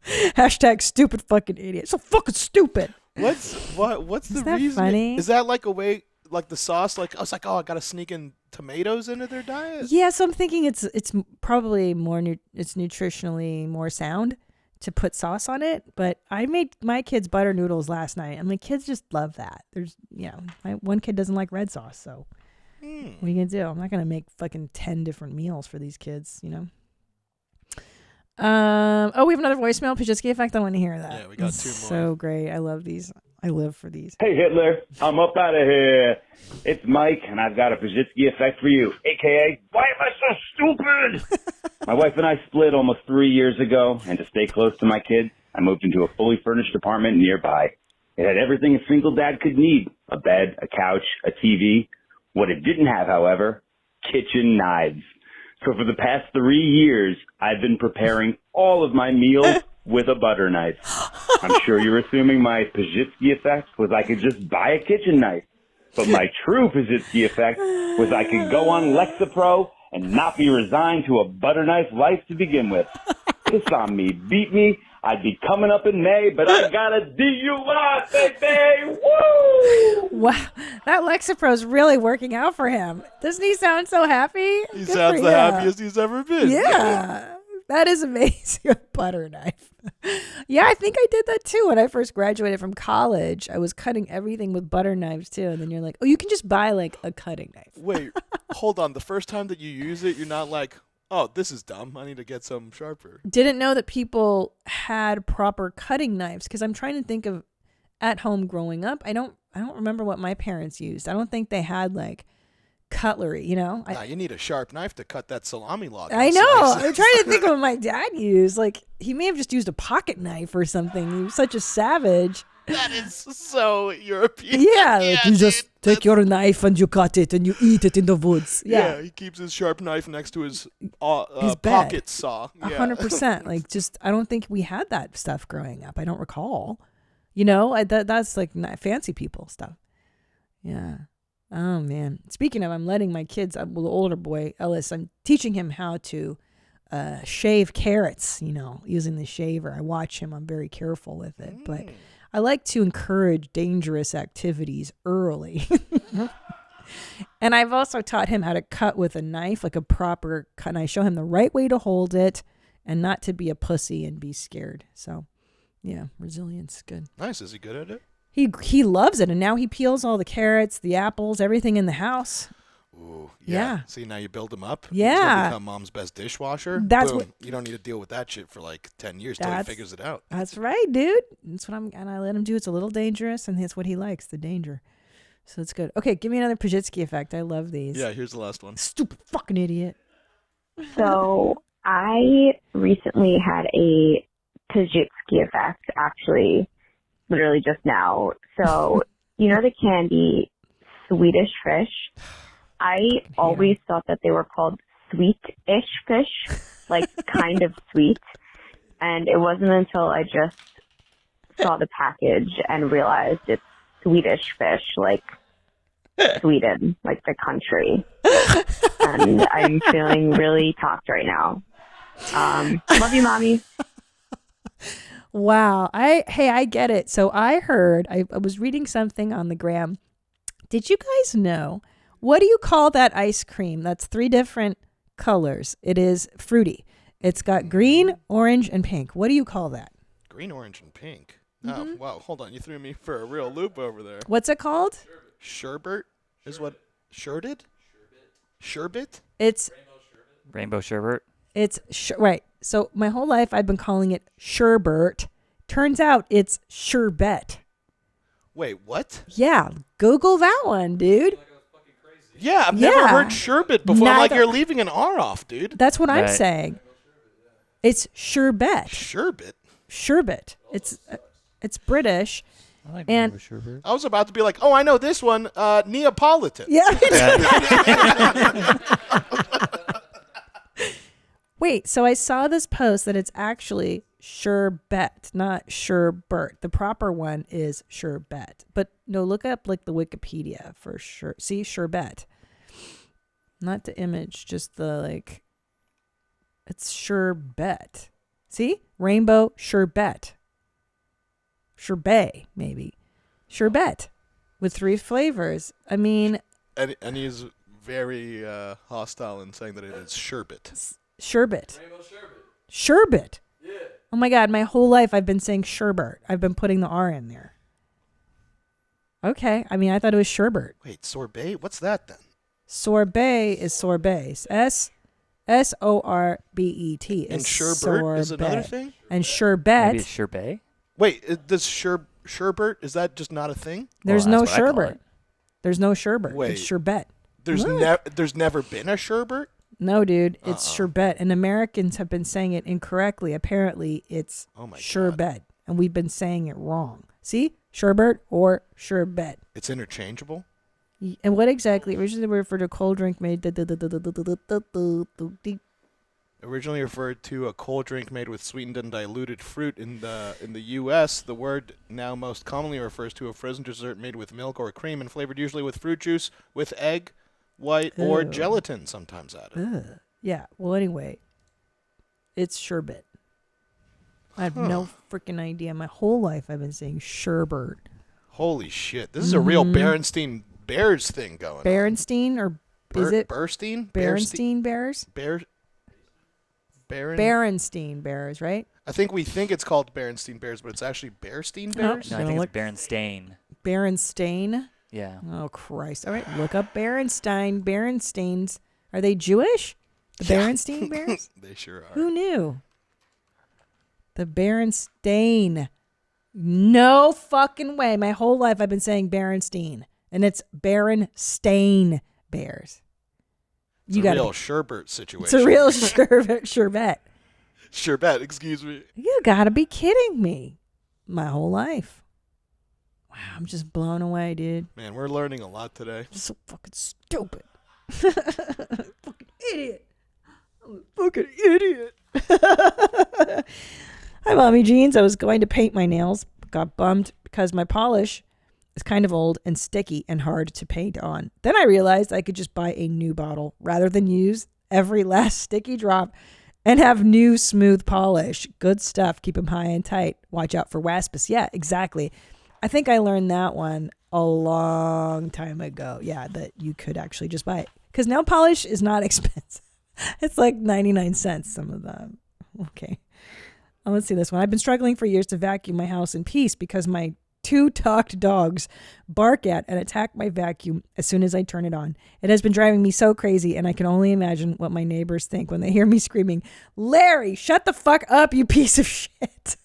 Hashtag stupid fucking idiot. So fucking stupid. What's the that reason? Funny? Is that like a way, like the sauce? Like I was like, I gotta sneak in tomatoes into their diet. Yeah, so I'm thinking it's probably it's nutritionally more sound to put sauce on it. But I made my kids butter noodles last night, and my kids just love that. There's my one kid doesn't like red sauce, so what are you gonna do? I'm not gonna make fucking 10 different meals for these kids, we have another voicemail. Pajitsky Effect. I want to hear that. Yeah, we got 2 more. So great. I love these. I live for these. Hey, Hitler. I'm up out of here. It's Mike, and I've got a Pajitsky Effect for you, a.k.a. Why am I so stupid? My wife and I split almost 3 years ago, and to stay close to my kids, I moved into a fully furnished apartment nearby. It had everything a single dad could need: a bed, a couch, a TV. What it didn't have, however, kitchen knives. So for the past 3 years, I've been preparing all of my meals with a butter knife. I'm sure you're assuming my Pajitsky Effect was I could just buy a kitchen knife. But my true Pajitsky Effect was I could go on Lexapro and not be resigned to a butter knife life to begin with. Piss on me, beat me, I'd be coming up in May, but I got a DUI, baby! Woo! Wow, that Lexapro's really working out for him. Doesn't he sound so happy? He sounds the happiest he's ever been. Yeah, that is amazing. A butter knife. Yeah, I think I did that too when I first graduated from college. I was cutting everything with butter knives too, and then you're like, oh, you can just buy like a cutting knife. Wait, hold on. The first time that you use it, you're not like, oh, this is dumb. I need to get some sharper. Didn't know that people had proper cutting knives because I'm trying to think of at home growing up. I don't remember what my parents used. I don't think they had like cutlery, you know? Nah, you need a sharp knife to cut that salami log. I know. I'm trying to think of what my dad used. Like, he may have just used a pocket knife or something. He was such a savage. That is so European. Yeah, like you just take your knife and you cut it and you eat it in the woods. Yeah, he keeps his sharp knife next to his bed. pocket saw. 100%. Like, just, I don't think we had that stuff growing up. I don't recall. You know, that's like fancy people stuff. Yeah. Oh, man. Speaking of, I'm letting my kids, well, the older boy, Ellis, I'm teaching him how to shave carrots, you know, using the shaver. I watch him. I'm very careful with it. But I like to encourage dangerous activities early. And I've also taught him how to cut with a knife, like a proper cut. And I show him the right way to hold it and not to be a pussy and be scared. So, yeah, resilience, good. Nice. Is he good at it? He loves it, and now he peels all the carrots, the apples, everything in the house. Ooh, yeah. See, now you build him up. Yeah. He's gonna become mom's best dishwasher. That's Boom. what. You don't need to deal with that shit for like 10 years till he figures it out. That's right, dude. That's what and I let him do. It's a little dangerous, and that's what he likes, the danger. So it's good. Okay, give me another Pajitsky effect. I love these. Yeah, here's the last one. Stupid fucking idiot. So I recently had a Pajitsky effect, actually, literally just now. So, you know the candy Swedish fish? I always thought that they were called sweet-ish fish, like kind of sweet. And it wasn't until I just saw the package and realized it's Swedish fish, like Sweden, like the country. And I'm feeling really talked right now. Love you, Mommy. Wow. I get it. So I heard, I was reading something on the gram. Did you guys know, what do you call that ice cream? That's 3 different colors. It is fruity. It's got green, orange, and pink. What do you call that? Green, orange, and pink. Oh, wow. Hold on. You threw me for a real loop over there. What's it called? Sherbet is what? Shirted? Sherbet? It's Rainbow sherbet. It's right. So my whole life I've been calling it sherbet. Turns out it's sherbet. Wait, what? Yeah, Google that one, dude. Yeah, I've never heard sherbet before. I'm like, you're leaving an R off, dude. That's what I'm saying. It's sherbet. Sherbet? Sherbet. It's British. I like and rainbow sherbet. I was about to be like, oh, I know this one, Neapolitan. Yeah. Wait, so I saw this post that it's actually sherbet, not sherbet. The proper one is sherbet. But no, look up like the Wikipedia for sure. See, sherbet. Not the image, just the like. It's sherbet. See? Rainbow sherbet. Sherbet, maybe. Sherbet with 3 flavors. I mean. And he's very hostile in saying that it is sherbet. Sherbet. Rainbow sherbet. Sherbet. Yeah. Oh my God, my whole life I've been saying sherbet. I've been putting the R in there. Okay. I mean, I thought it was sherbet. Wait, sorbet? What's that then? Sorbet is sorbet. S-O-R-B-E-T. And sherbet is another thing? And sherbet. Maybe it's sherbet? Wait, does sherbet, is that just not a thing? There's no sherbet. There's no sherbet. Wait. It's sherbet. There's never been a sherbet? No, dude, it's sherbet. And Americans have been saying it incorrectly. Apparently, it's sherbet. And we've been saying it wrong. See? Sherbet or sherbet. It's interchangeable? And what exactly? Originally referred to a cold drink made. Originally referred to a cold drink made with sweetened and diluted fruit in the U.S. The word now most commonly refers to a frozen dessert made with milk or cream and flavored usually with fruit juice, with egg, white, or Ew. gelatin sometimes added. Ugh. Yeah. Well, anyway, it's sherbet. I have no freaking idea. My whole life I've been saying sherbet. Holy shit. This is a real Berenstein Bears thing going on. Berenstein or is it Berstein? Berenstein Bears? Berenstein Bears, right? I think we think it's called Berenstein Bears, but it's actually Bearstein Bears? No, I think it's Berenstain. Berenstain? Yeah. Oh, Christ. All right, look up Berenstein. Berensteins. Are they Jewish? The Berenstein Bears? They sure are. Who knew? The Berenstain. No fucking way. My whole life I've been saying Berenstein. And it's Berenstain Bears. It's a real sherbet situation. It's a real sherbet. Sherbet, excuse me. You gotta be kidding me. My whole life. Wow, I'm just blown away, dude. Man, we're learning a lot today. Just so fucking stupid. Fucking idiot. I'm a fucking idiot. Hi, Mommy Jeans. I was going to paint my nails, but got bummed because my polish is kind of old and sticky and hard to paint on. Then I realized I could just buy a new bottle rather than use every last sticky drop and have new smooth polish. Good stuff. Keep them high and tight. Watch out for waspus. Yeah, exactly. I think I learned that one a long time ago. Yeah, that you could actually just buy it. Because nail polish is not expensive. It's like 99 cents, some of them. Okay. Let's see this one. I've been struggling for years to vacuum my house in peace because my 2 talked dogs bark at and attack my vacuum as soon as I turn it on. It has been driving me so crazy, and I can only imagine what my neighbors think when they hear me screaming, "Larry, shut the fuck up, you piece of shit."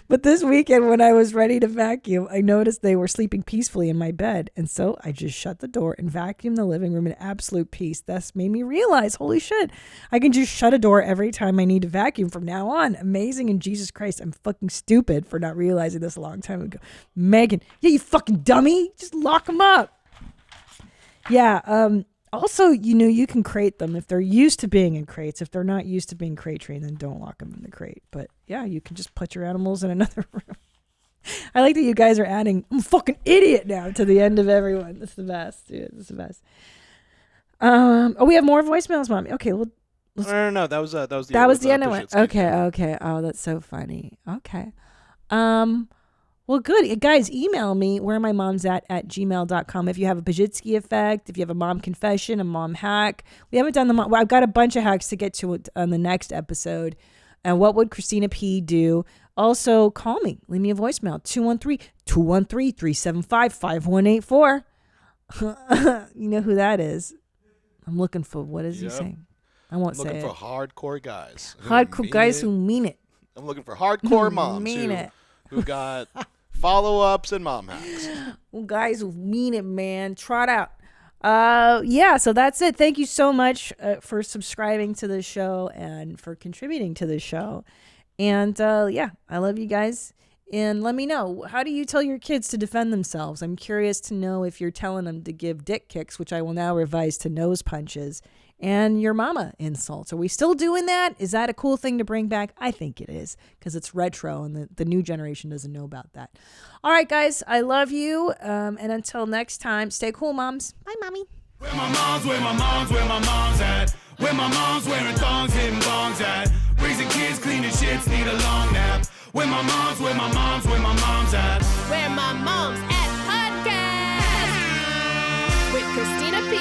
But this weekend when I was ready to vacuum, I noticed they were sleeping peacefully in my bed. And so I just shut the door and vacuumed the living room in absolute peace. This made me realize, holy shit, I can just shut a door every time I need to vacuum from now on. Amazing. And Jesus Christ, I'm fucking stupid for not realizing this a long time ago. Megan, yeah, you fucking dummy. Just lock them up. Yeah. Also, you can crate them if they're used to being in crates. If they're not used to being crate trained, then don't lock them in the crate. But yeah, you can just put your animals in another room. I like that you guys are adding "I'm a fucking idiot" now to the end of everyone. That's the best, dude. That's the best. We have more voicemails, Mommy. Okay, well, No. That was the end of it. Okay. Oh, that's so funny. Okay. Well, good. Guys, email me, WhereMyMomsAt@gmail.com. If you have a Pajitsky effect, if you have a mom confession, a mom hack. We haven't done well, I've got a bunch of hacks to get to on the next episode. And what would Christina P do? Also, call me. Leave me a voicemail. 213-375-5184. You know who that is. I'm looking for, what is he saying? I won't say it. I'm looking for hardcore guys. Hardcore guys who mean it. I'm looking for hardcore moms who got follow-ups and mom hacks. Well, guys who mean it, man. Trot out. So that's it. Thank you so much for subscribing to the show and for contributing to the show. And I love you guys. And let me know, how do you tell your kids to defend themselves? I'm curious to know if you're telling them to give dick kicks, which I will now revise to nose punches, and your mama insults. Are we still doing that? Is that a cool thing to bring back? I think it is, because it's retro and the new generation doesn't know about that. All right, guys, I love you. And until next time, stay cool, moms. Bye, Mommy. Where my mom's at. Where my mom's wearing thongs, hitting bongs at. Raising kids, cleaning shits, need a long nap. Where my mom's at. Where My Mom's At podcast with Christina P.